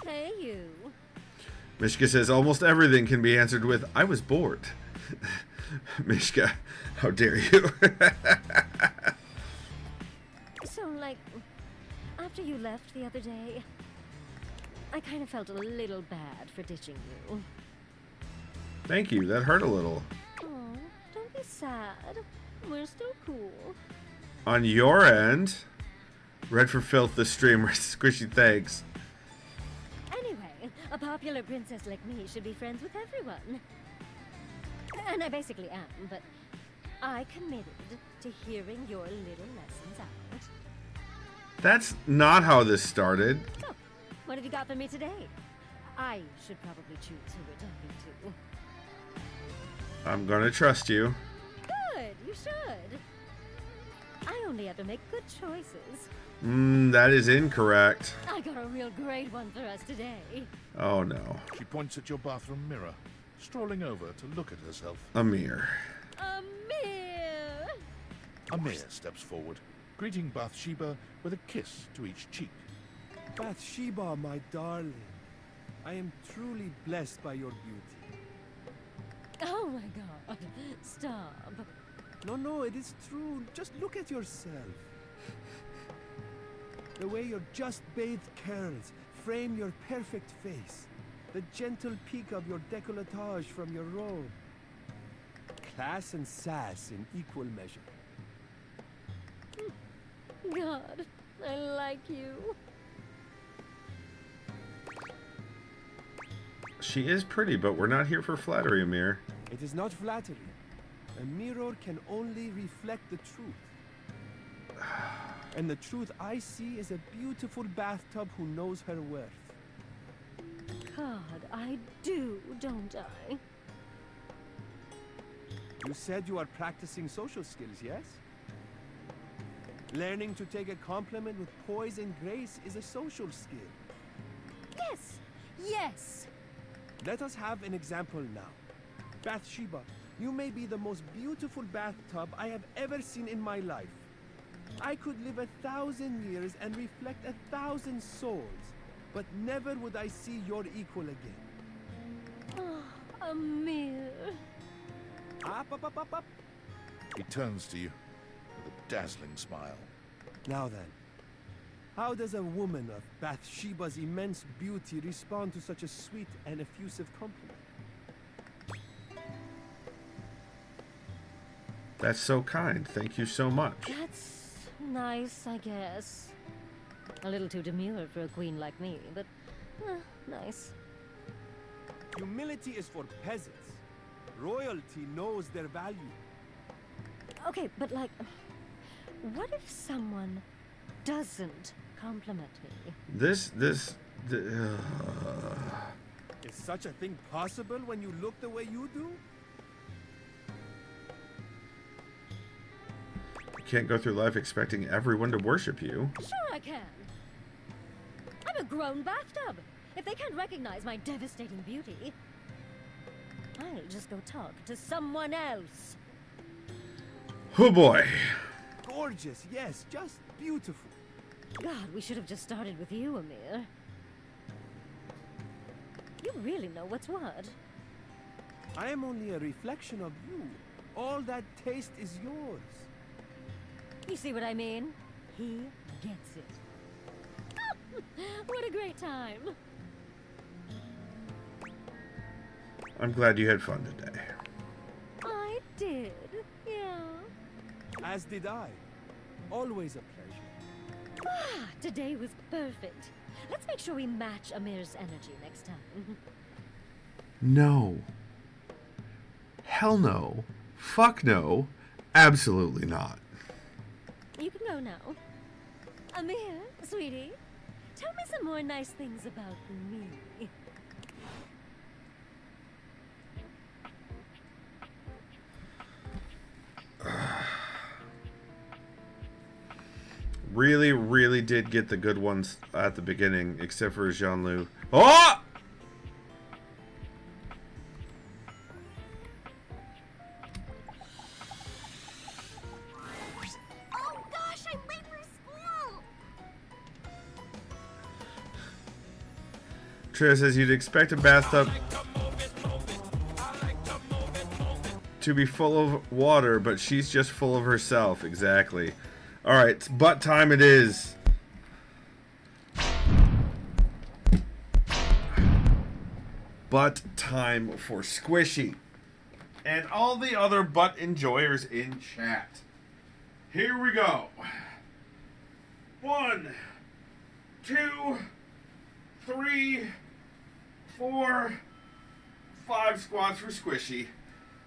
Hey, you. Mishka says, almost everything can be answered with, I was bored. Mishka, how dare you? So, like, after you left the other day, I kind of felt a little bad for ditching you. Thank you, that hurt a little. Oh, don't be sad. We're still cool. On your end, Red for Filth, the streamer, Squishy, thanks. Anyway, a popular princess like me should be friends with everyone. And I basically am, but I committed to hearing your little lessons out. That's not how this started. So, what have you got for me today? I should probably choose who we're talking to. I'm gonna trust you. Good, you should. I only ever make good choices. That is incorrect. I got a real great one for us today. Oh no. She points at your bathroom mirror, strolling over to look at herself. Amir. Amir! Amir steps forward, greeting Bathsheba with a kiss to each cheek. Bathsheba, my darling, I am truly blessed by your beauty. Oh my god, stop. No, it is true. Just look at yourself. The way your just bathed curls frame your perfect face. The gentle peak of your décolletage from your robe. Class and sass in equal measure. God, I like you. She is pretty, but we're not here for flattery, Amir. It is not flattery. A mirror can only reflect the truth. And the truth I see is a beautiful bathtub who knows her worth. God, I do, don't I? You said you are practicing social skills, yes? Learning to take a compliment with poise and grace is a social skill. Yes, yes. Let us have an example now. Bathsheba, you may be the most beautiful bathtub I have ever seen in my life. I could live 1,000 years and reflect 1,000 souls, but never would I see your equal again. Oh, Amir. Up. He turns to you with a dazzling smile. Now then, how does a woman of Bathsheba's immense beauty respond to such a sweet and effusive compliment? That's so kind. Thank you so much. That's nice, I guess. A little too demure for a queen like me, but nice. Humility is for peasants. Royalty knows their value. Okay, but like, what if someone doesn't compliment me? This Is such a thing possible when you look the way you do? You can't go through life expecting everyone to worship you. Sure I can. I'm a grown bathtub. If they can't recognize my devastating beauty, I'll just go talk to someone else. Oh boy. Gorgeous, yes, just beautiful. God, we should have just started with you, Amir. You really know what's what. I am only a reflection of you. All that taste is yours. You see what I mean? He gets it. What a great time. I'm glad you had fun today. I did, yeah. As did I. Always a pleasure. Today was perfect. Let's make sure we match Amir's energy next time. No. Hell no. Fuck no. Absolutely not. You can go now. Amir, sweetie, tell me some more nice things about me. Really, really did get the good ones at the beginning, except for Jean-Luc. Oh! Oh gosh, I'm late for school! Trina says you'd expect a bathtub to be full of water, but she's just full of herself. Exactly. Alright, it's butt time it is. Butt time for Squishy. And all the other butt enjoyers in chat. Here we go. 1, 2, 3, 4, 5 squats for Squishy.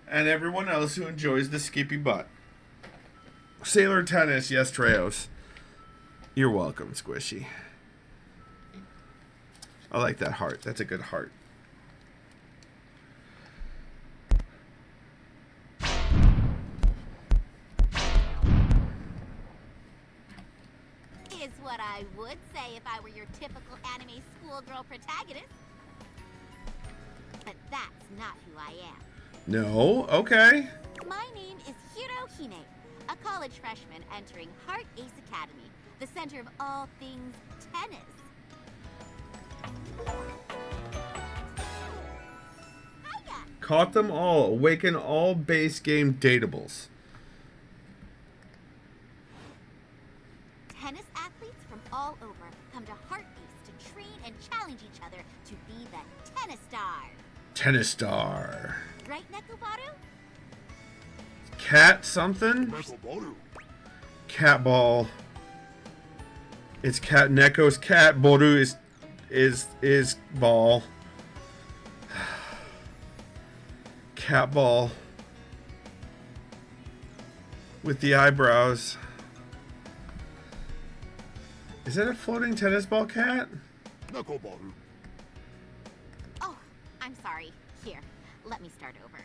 And everyone else who enjoys the Skippy butt. Sailor Tennis, yes, Treos. You're welcome, Squishy. I like that heart. That's a good heart. Is what I would say if I were your typical anime schoolgirl protagonist. But that's not who I am. No? Okay. My name is Hirohime, a college freshman entering Heart Ace Academy, the center of all things tennis. Hiya! Caught them all. Awaken all base game datables. Tennis athletes from all over come to Heart Ace to train and challenge each other to be the tennis star. Tennis star. Right, Nekobaru? Cat something? Cat ball. It's cat. Neko's cat. Boru is ball. Cat ball. With the eyebrows. Is that a floating tennis ball cat? Nekobaru. Oh, I'm sorry. Here, let me start over.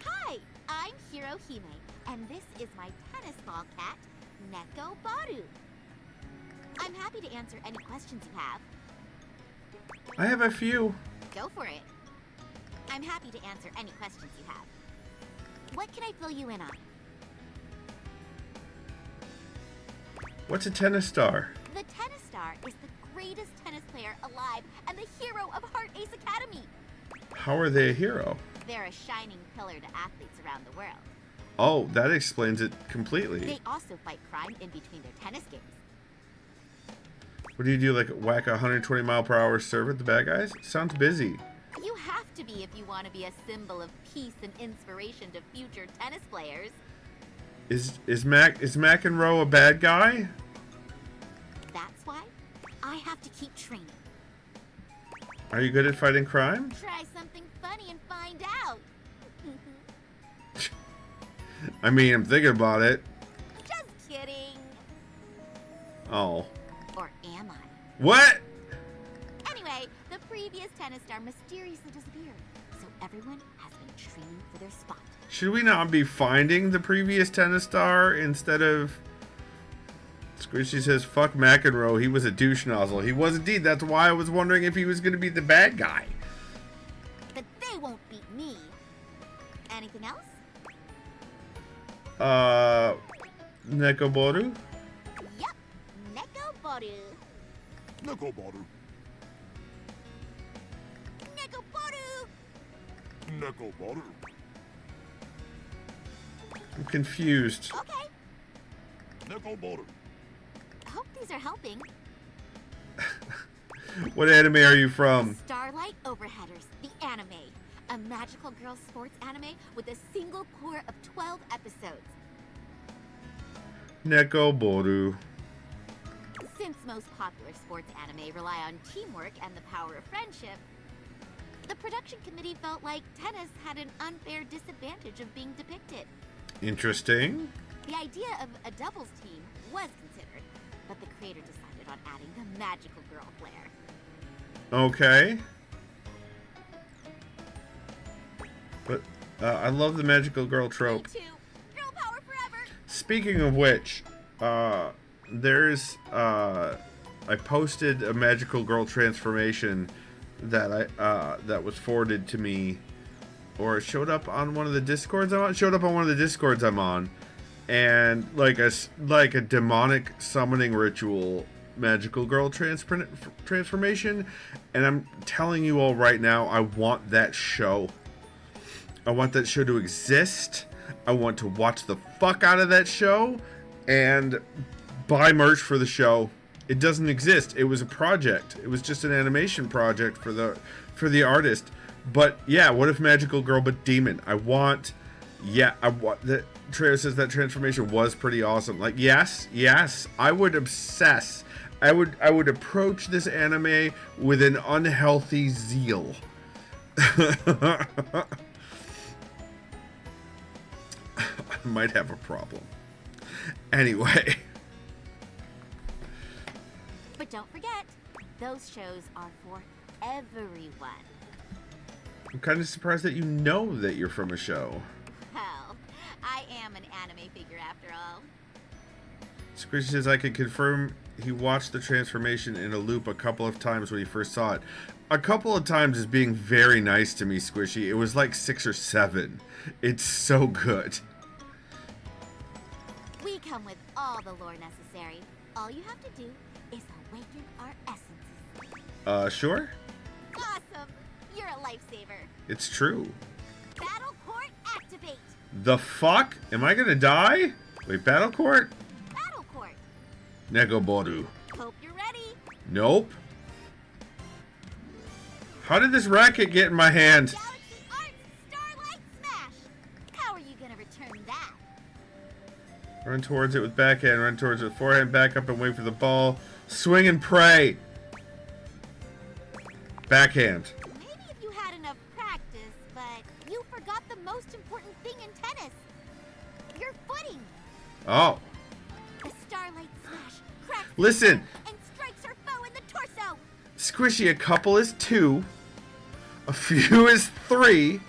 Hi, I'm Hirohime, and this is my tennis ball cat, Nekobaru. I'm happy to answer any questions you have. I have a few. Go for it. I'm happy to answer any questions you have. What can I fill you in on? What's a tennis star? The tennis star is the greatest tennis player alive and the hero of Heart Ace Academy. How are they a hero? They're a shining pillar to athletes around the world. Oh, that explains it completely. They also fight crime in between their tennis games. What do you do, like whack a 120 mile per hour serve at the bad guys? Sounds busy. You have to be if you want to be a symbol of peace and inspiration to future tennis players. Is McEnroe a bad guy? That's why I have to keep training. Are you good at fighting crime? Try something funny and find out. I mean, I'm thinking about it. Just kidding. Oh. Or am I? What? Anyway, the previous tennis star mysteriously disappeared, so everyone has been training for their spot. Should we not be finding the previous tennis star instead of... Squishy says, fuck McEnroe, he was a douche nozzle. He was indeed. That's why I was wondering if he was going to be the bad guy. But they won't beat me. Anything else? Nekoboru? Yep, Nekoboru. Nekobaru. Nekoboru! Nekobaru. I'm confused. Okay. Nekobaru. Hope these are helping. What anime are you from? Starlight Overheaders, the anime. A magical girl sports anime with a single core of 12 episodes. Nekoboru. Since most popular sports anime rely on teamwork and the power of friendship, The production committee felt like tennis had an unfair disadvantage of being depicted. Interesting. The idea of a doubles team was considered, but the creator decided on adding the magical girl flair. Okay. But I love the magical girl trope. Me too. Girl power forever. Speaking of which, there's I posted a magical girl transformation that that was forwarded to me, or it showed up on one of the discords I'm on. It showed up on one of the discords I'm on, and like a demonic summoning ritual magical girl transformation. And I'm telling you all right now, I want that show. I want that show to exist. I want to watch the fuck out of that show and buy merch for the show. It doesn't exist. It was a project. It was just an animation project for the artist. But yeah, what if magical girl but demon? I want the trailer says that transformation was pretty awesome. Like yes, I would obsess. I would approach this anime with an unhealthy zeal. I might have a problem. Anyway. But don't forget, those shows are for everyone. I'm kind of surprised that you know that you're from a show. Well, I am an anime figure after all. Squishy says I can confirm he watched the transformation in a loop a couple of times when he first saw it. A couple of times is being very nice to me, Squishy. It was like 6 or 7. It's so good. We come with all the lore necessary. All you have to do is awaken our essences. Sure? Awesome! You're a lifesaver. It's true. Battle court activate! The fuck? Am I gonna die? Wait, battle court? Battle court! Negoboru. Hope you're ready. Nope. How did this racket get in my hand? Galaxy Arts Starlight Smash! How are you gonna return that? Run towards it with backhand, run towards it with forehand, back up and wait for the ball. Swing and pray. Backhand. Maybe if you had enough practice, but you forgot the most important thing in tennis. Your footing. Oh. The Starlight Smash cracks Listen. and strikes her foe in the torso. Squishy, a couple is 2. A few is 3.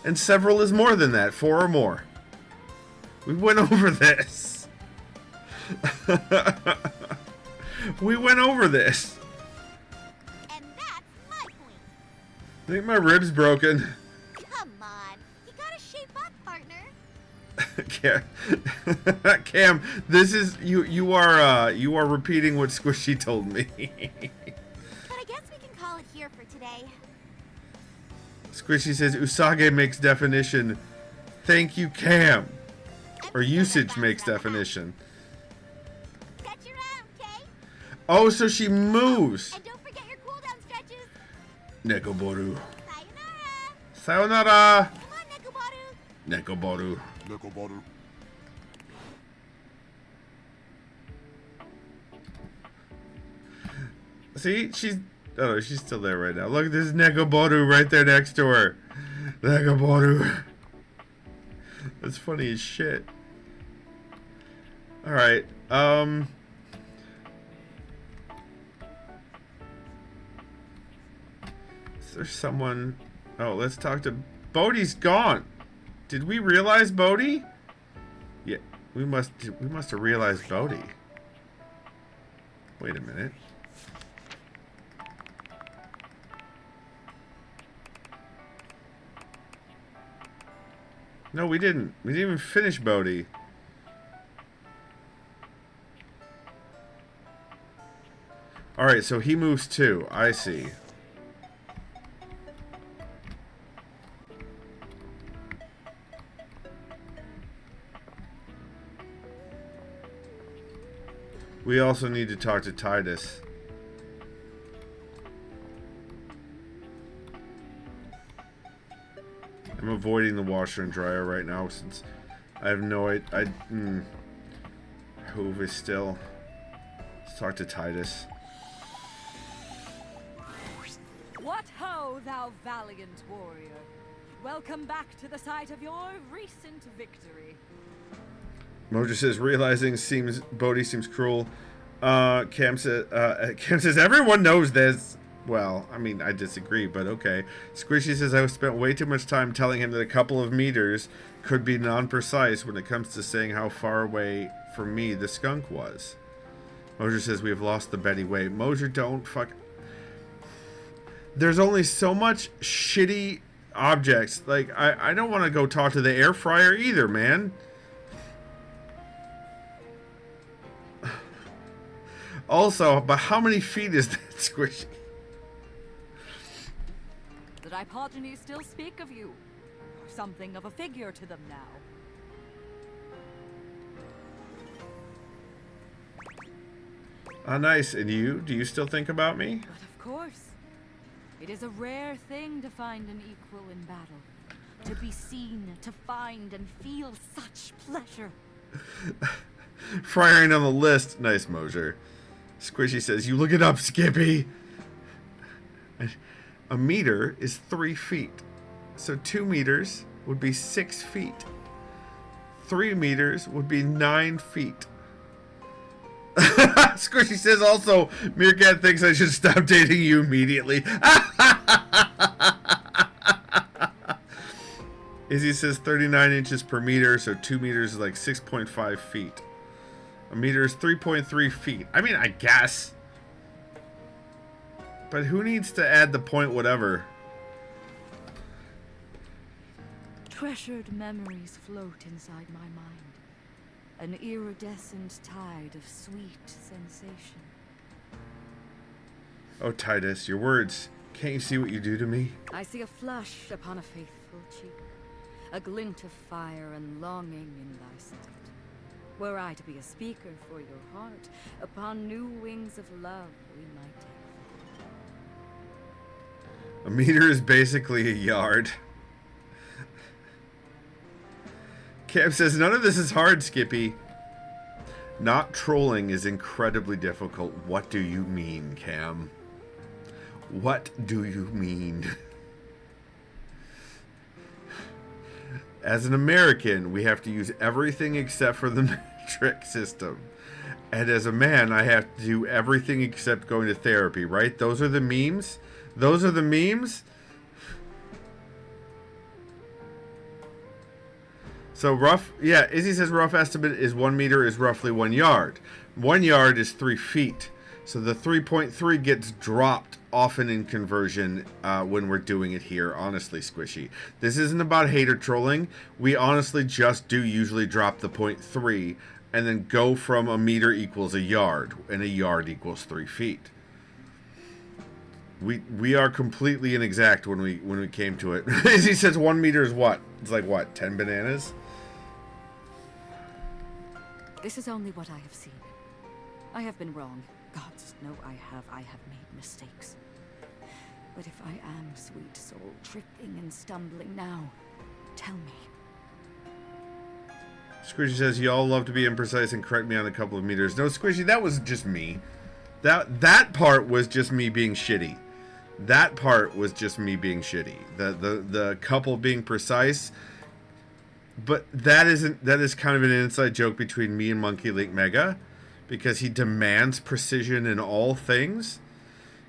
And several is more than that. 4 or more. We went over this. We went over this. And that's my point. I think my rib's broken. Come on. You gotta shape up, partner. Cam, this is you are repeating what Squishy told me. But I guess we can call it here for today. Squishy says Usage makes definition. Thank you, Cam. Or usage makes definition. Catch your round, Kay. Oh, so she moves. And don't forget your cooldown stretches. Negoboru. Sayonara. Sayonara. Come on, Negoboru. Nekobaru. Nekobaru. See, she's still there right now. Look, there's Negoboru right there next to her. Negoboru. That's funny as shit. All right. Is there someone? Oh, let's talk to Bodhi's gone. Did we realize Bodhi? Yeah, we must have realized Bodhi. Wait a minute. No, we didn't. We didn't even finish Bodhi. Alright, so he moves too. I see. We also need to talk to Titus. I'm avoiding the washer and dryer right now since I have no idea. Hove is still. Let's talk to Titus. What ho, thou valiant warrior! Welcome back to the site of your recent victory. Mojo says, realizing Bodhi seems cruel. Cam says, everyone knows this. Well, I mean, I disagree, but okay. Squishy says, I spent way too much time telling him that a couple of meters could be non-precise when it comes to saying how far away from me the skunk was. Mojo says, we have lost the Betty way. Mojo, don't fuck... There's only so much shitty objects. Like, I don't want to go talk to the air fryer either, man. Also, but how many feet is that, Squishy? The Dipogeny still speak of you. You're something of a figure to them now. Ah, nice. And you? Do you still think about me? But of course. It is a rare thing to find an equal in battle. To be seen, to find, and feel such pleasure. Fryer ain't on the list. Nice, Mosier. Squishy says, you look it up, Skippy. A meter is 3 feet. So 2 meters would be 6 feet. 3 meters would be 9 feet. Squishy says also, Meerkat thinks I should stop dating you immediately. Izzy says 39 inches per meter, so 2 meters is like 6.5 feet. A meter is 3.3 feet. I mean, I guess. But who needs to add the point whatever? Treasured memories float inside my mind. An iridescent tide of sweet sensation. Oh, Titus, your words. Can't you see what you do to me? I see a flush upon a faithful cheek. A glint of fire and longing in thy sight. Were I to be a speaker for your heart, upon new wings of love we might take flight. A meter is basically a yard. Cam says, none of this is hard, Skippy. Not trolling is incredibly difficult. What do you mean, Cam? What do you mean? As an American, we have to use everything except for the metric system. And as a man, I have to do everything except going to therapy, right? Those are the memes? Those are the memes? So rough, yeah, Izzy says rough estimate is 1 meter is roughly 1 yard. 1 yard is 3 feet. So the 3.3 gets dropped often in conversion when we're doing it here, honestly, Squishy. This isn't about hater trolling. We honestly just do usually drop the 0.3 and then go from a meter equals a yard, and a yard equals 3 feet. We are completely inexact when we came to it. Izzy says 1 meter is what? It's like what, 10 bananas? This is only what I have seen. I have been wrong. Gods know I have made mistakes. But if I am, sweet soul, tripping and stumbling now, tell me. Squishy says, you all love to be imprecise and correct me on a couple of meters. No, Squishy, that was just me. That part was just me being shitty. That part was just me being shitty. The couple being precise. But that is kind of an inside joke between me and Monkey Link Mega, because he demands precision in all things.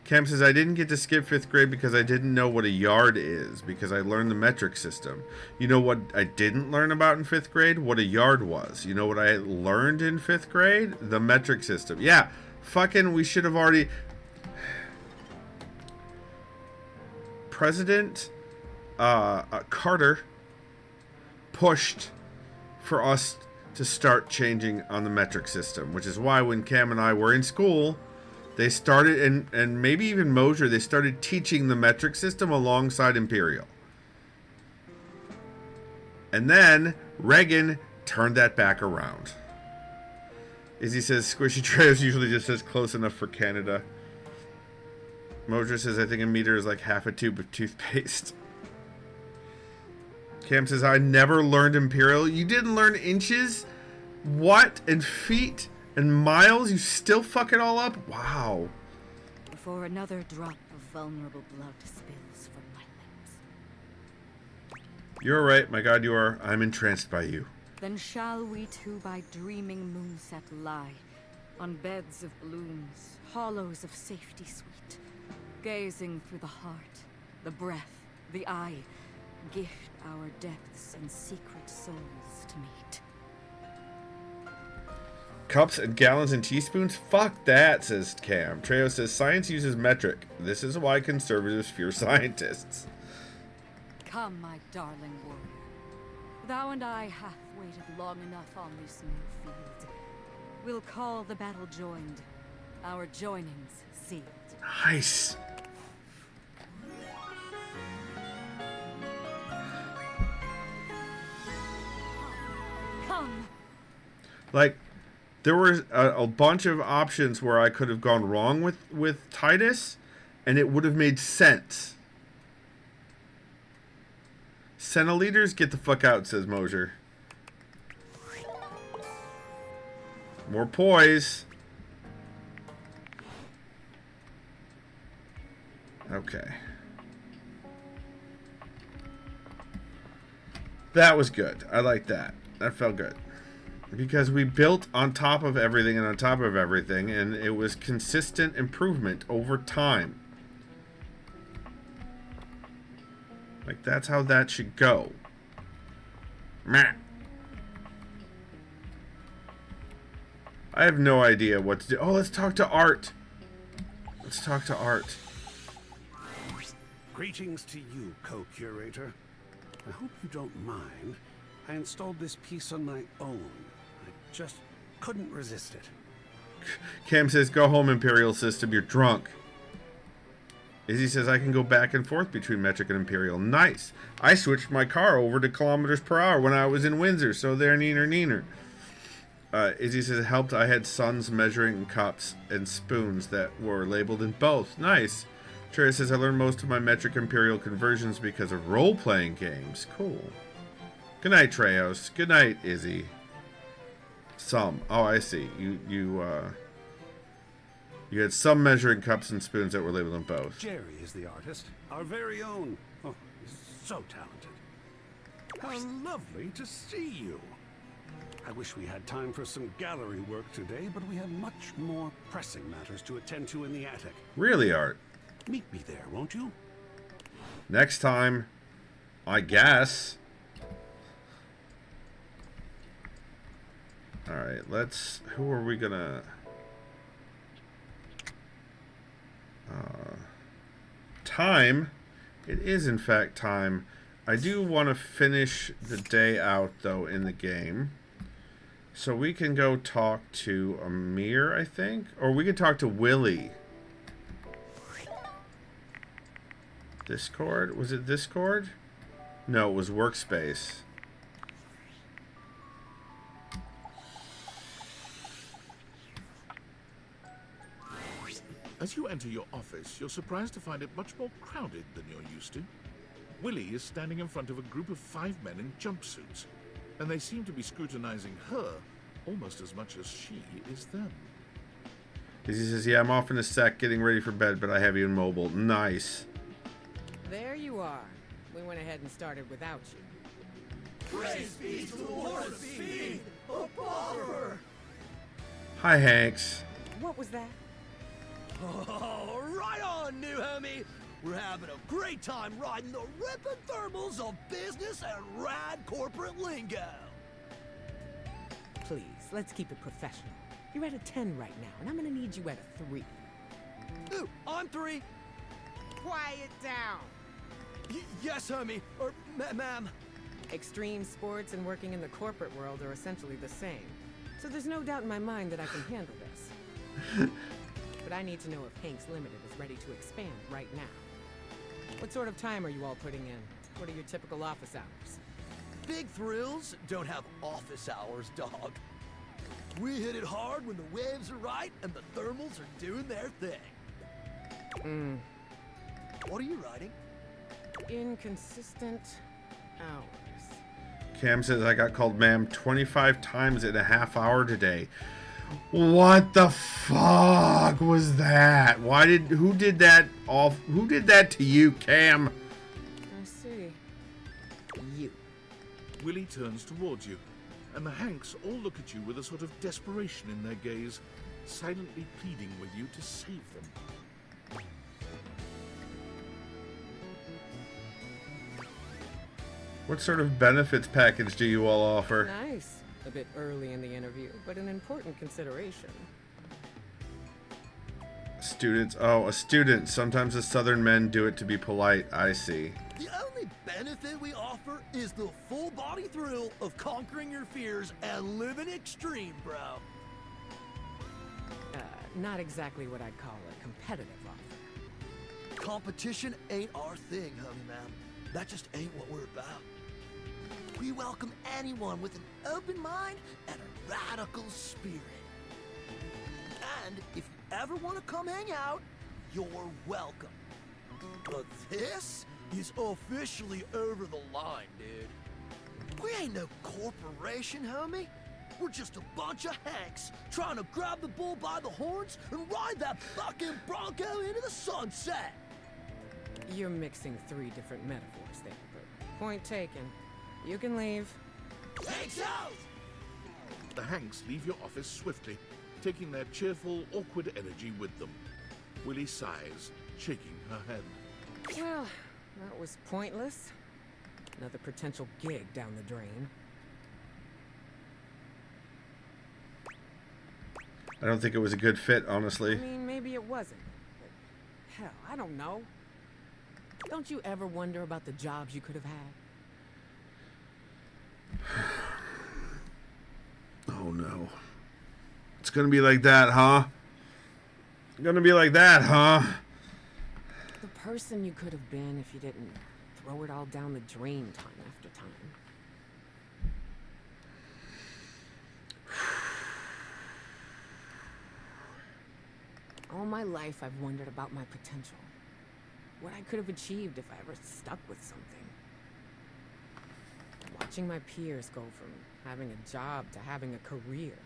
Cam says, I didn't get to skip 5th grade because I didn't know what a yard is, because I learned the metric system. You know what I didn't learn about in 5th grade? What a yard was. You know what I learned in 5th grade? The metric system. Yeah, fucking we should have already... President Carter pushed for us to start changing on the metric system, which is why when Cam and I were in school, they started, and maybe even Mosier, they started teaching the metric system alongside Imperial. And then Reagan turned that back around. Izzy says, Squishy Trails usually just says close enough for Canada. Mosier says, I think a meter is like half a tube of toothpaste. Cam says, I never learned Imperial. You didn't learn inches? What? And feet? And miles? You still fuck it all up? Wow. Before another drop of vulnerable blood spills from my lips. You're right, my god, you are. I'm entranced by you. Then shall we two by dreaming moonset lie, on beds of blooms, hollows of safety sweet, gazing through the heart, the breath, the eye, gift our depths and secret souls to meet. Cups and gallons and teaspoons? Fuck that, says Cam. Trejo says science uses metric. This is why conservatives fear scientists. Come, my darling warrior. Thou and I hath waited long enough on this new field. We'll call the battle joined, our joinings sealed. Nice. Come. Like, there were a bunch of options where I could have gone wrong with Titus, and it would have made sense. Senna leaders, get the fuck out, says Mosier. More poise. Okay. That was good. I like that. That felt good. Because we built on top of everything and on top of everything, and it was consistent improvement over time. Like, that's how that should go. Meh. I have no idea what to do. Oh, let's talk to Art. Let's talk to Art. Greetings to you, co-curator. I hope you don't mind. I installed this piece on my own. I just couldn't resist it. Cam says, go home, Imperial System. You're drunk. Izzy says, I can go back and forth between metric and Imperial. Nice. I switched my car over to kilometers per hour when I was in Windsor, so they're neener. Izzy says, it helped. I had sons measuring cups and spoons that were labeled in both. Nice. Trey says, I learned most of my metric Imperial conversions because of role-playing games. Cool. Good night, Treos. Good night, Izzy. Some. Oh, I see. You had some measuring cups and spoons that were labeled in both. Jerry is the artist. Our very own. Oh, he's so talented. How lovely to see you. I wish we had time for some gallery work today, but we have much more pressing matters to attend to in the attic. Really, Art? Meet me there, won't you? Next time, I guess. Alright, let's... Who are we gonna... time. It is, in fact, time. I do want to finish the day out, though, in the game. So we can go talk to Amir, I think? Or we can talk to Willie. Discord? Was it Discord? No, it was Workspace. As you enter your office, you're surprised to find it much more crowded than you're used to. Willie is standing in front of a group of 5 men in jumpsuits, and they seem to be scrutinizing her almost as much as she is them. He says, yeah, I'm off in a sec getting ready for bed, but I have you in mobile. Nice. There you are. We went ahead and started without you. Praise be to the Lord of Speed, a buffer! Hi, Hanks. What was that? Oh, right on, new homie! We're having a great time riding the ripping thermals of business and rad corporate lingo! Please, let's keep it professional. You're at a 10 right now, and I'm gonna need you at a 3. Ooh, I'm 3. Quiet down! Yes, homie. Or, ma'am. Extreme sports and working in the corporate world are essentially the same. So there's no doubt in my mind that I can handle this. But I need to know if Hanks Limited is ready to expand right now. What sort of time are you all putting in? What are your typical office hours? Big thrills don't have office hours, dog. We hit it hard when the waves are right and the thermals are doing their thing. What are you writing? Inconsistent hours. Cam says, I got called ma'am 25 times in a half hour today. What the fuck was that? Who did that to you, Cam? I see. You. Willie turns towards you, and the Hanks all look at you with a sort of desperation in their gaze, silently pleading with you to save them. What sort of benefits package do you all offer? Nice. A bit early in the interview, but an important consideration. Students. Oh, a student. Sometimes the Southern men do it to be polite. I see. The only benefit we offer is the full body thrill of conquering your fears and living extreme, bro. Not exactly what I'd call a competitive offer. Competition ain't our thing, homie man. That just ain't what we're about. We welcome anyone with an open mind and a radical spirit. And if you ever want to come hang out, you're welcome. But this is officially over the line, dude. We ain't no corporation, homie. We're just a bunch of Hanks trying to grab the bull by the horns and ride that fucking Bronco into the sunset. You're mixing three different metaphors there, but point taken. You can leave. Hanks out! The Hanks leave your office swiftly, taking their cheerful, awkward energy with them. Willie sighs, shaking her head. Well, that was pointless. Another potential gig down the drain. I don't think it was a good fit, honestly. I mean, maybe it wasn't. But hell, I don't know. Don't you ever wonder about the jobs you could have had? Oh no. It's gonna be like that, huh? Gonna be like that, huh? The person you could have been if you didn't throw it all down the drain time after time. All my life I've wondered about my potential. What I could have achieved if I ever stuck with something. Watching my peers go from having a job to having a career.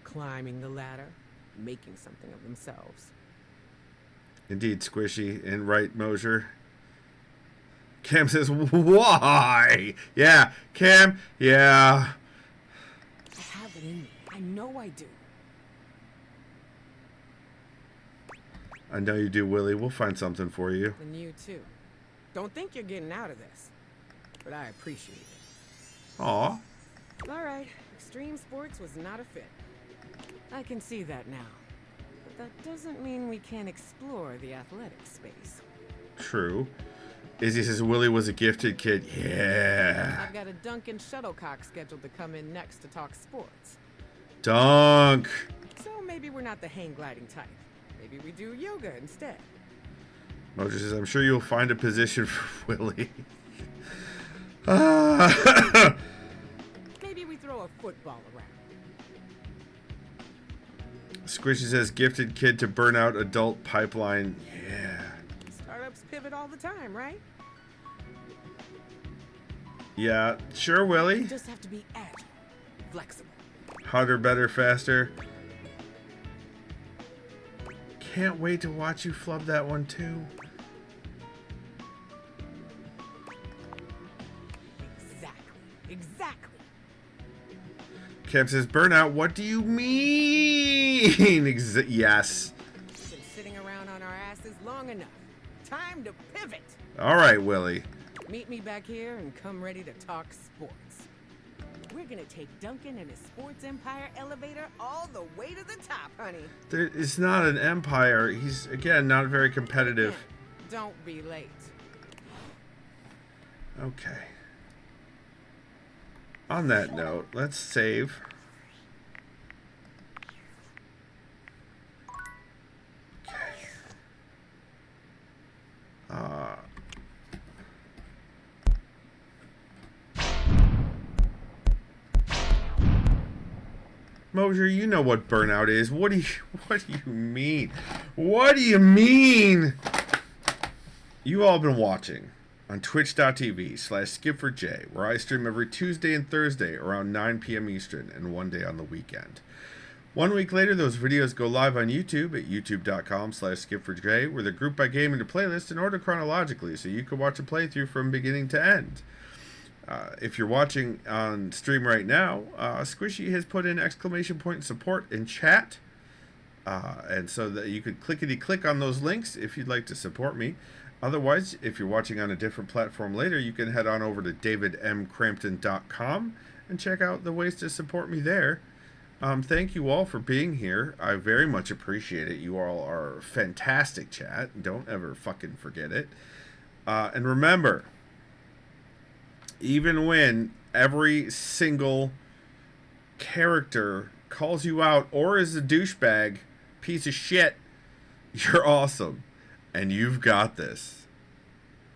Climbing the ladder, making something of themselves. Indeed, Squishy and right, Mosier. Cam says, why? Yeah, Cam, yeah. I have it in me. I know I do. I know you do, Willie. We'll find something for you. And you too. Don't think you're getting out of this. But I appreciate it. Aw. Alright, extreme sports was not a fit. I can see that now. But that doesn't mean we can't explore the athletic space. True. Izzy says Willie was a gifted kid. Yeah. I've got a Duncan shuttlecock scheduled to come in next to talk sports. Dunk. So maybe we're not the hang gliding type. Maybe we do yoga instead. Mosier says, I'm sure you'll find a position for Willie. Maybe we throw a football around. Squishy says, gifted kid to burnout adult pipeline. Yeah. Startups pivot all the time, right? Yeah, sure, Willie. You just have to be agile, flexible. Harder, better, faster. Can't wait to watch you flub that one too. Exactly. Cam says, burnout, what do you mean? Yes. Been sitting around on our asses long enough. Time to pivot. All right, Willie. Meet me back here and come ready to talk sports. We're gonna take Duncan and his sports empire elevator all the way to the top, honey. It's not an empire. He's, again, not very competitive. Don't be late. Okay. On that note, let's save. Okay. Mosier, you know what burnout is. What do you mean? What do you mean? You all been watching on twitch.tv/skipforj, where I stream every Tuesday and Thursday around 9 p.m. Eastern and one day on the weekend. 1 week later, those videos go live on YouTube at youtube.com/skipforjay, where they're grouped by game into playlists in order chronologically, so you can watch a playthrough from beginning to end. If you're watching on stream right now, Squishy has put in ! support in chat, and so that you could clickety-click on those links if you'd like to support me. Otherwise, if you're watching on a different platform later, you can head on over to davidmcrampton.com and check out the ways to support me there. Thank you all for being here. I very much appreciate it. You all are fantastic chat. Don't ever fucking forget it. And remember, even when every single character calls you out or is a douchebag, piece of shit, you're awesome. And you've got this.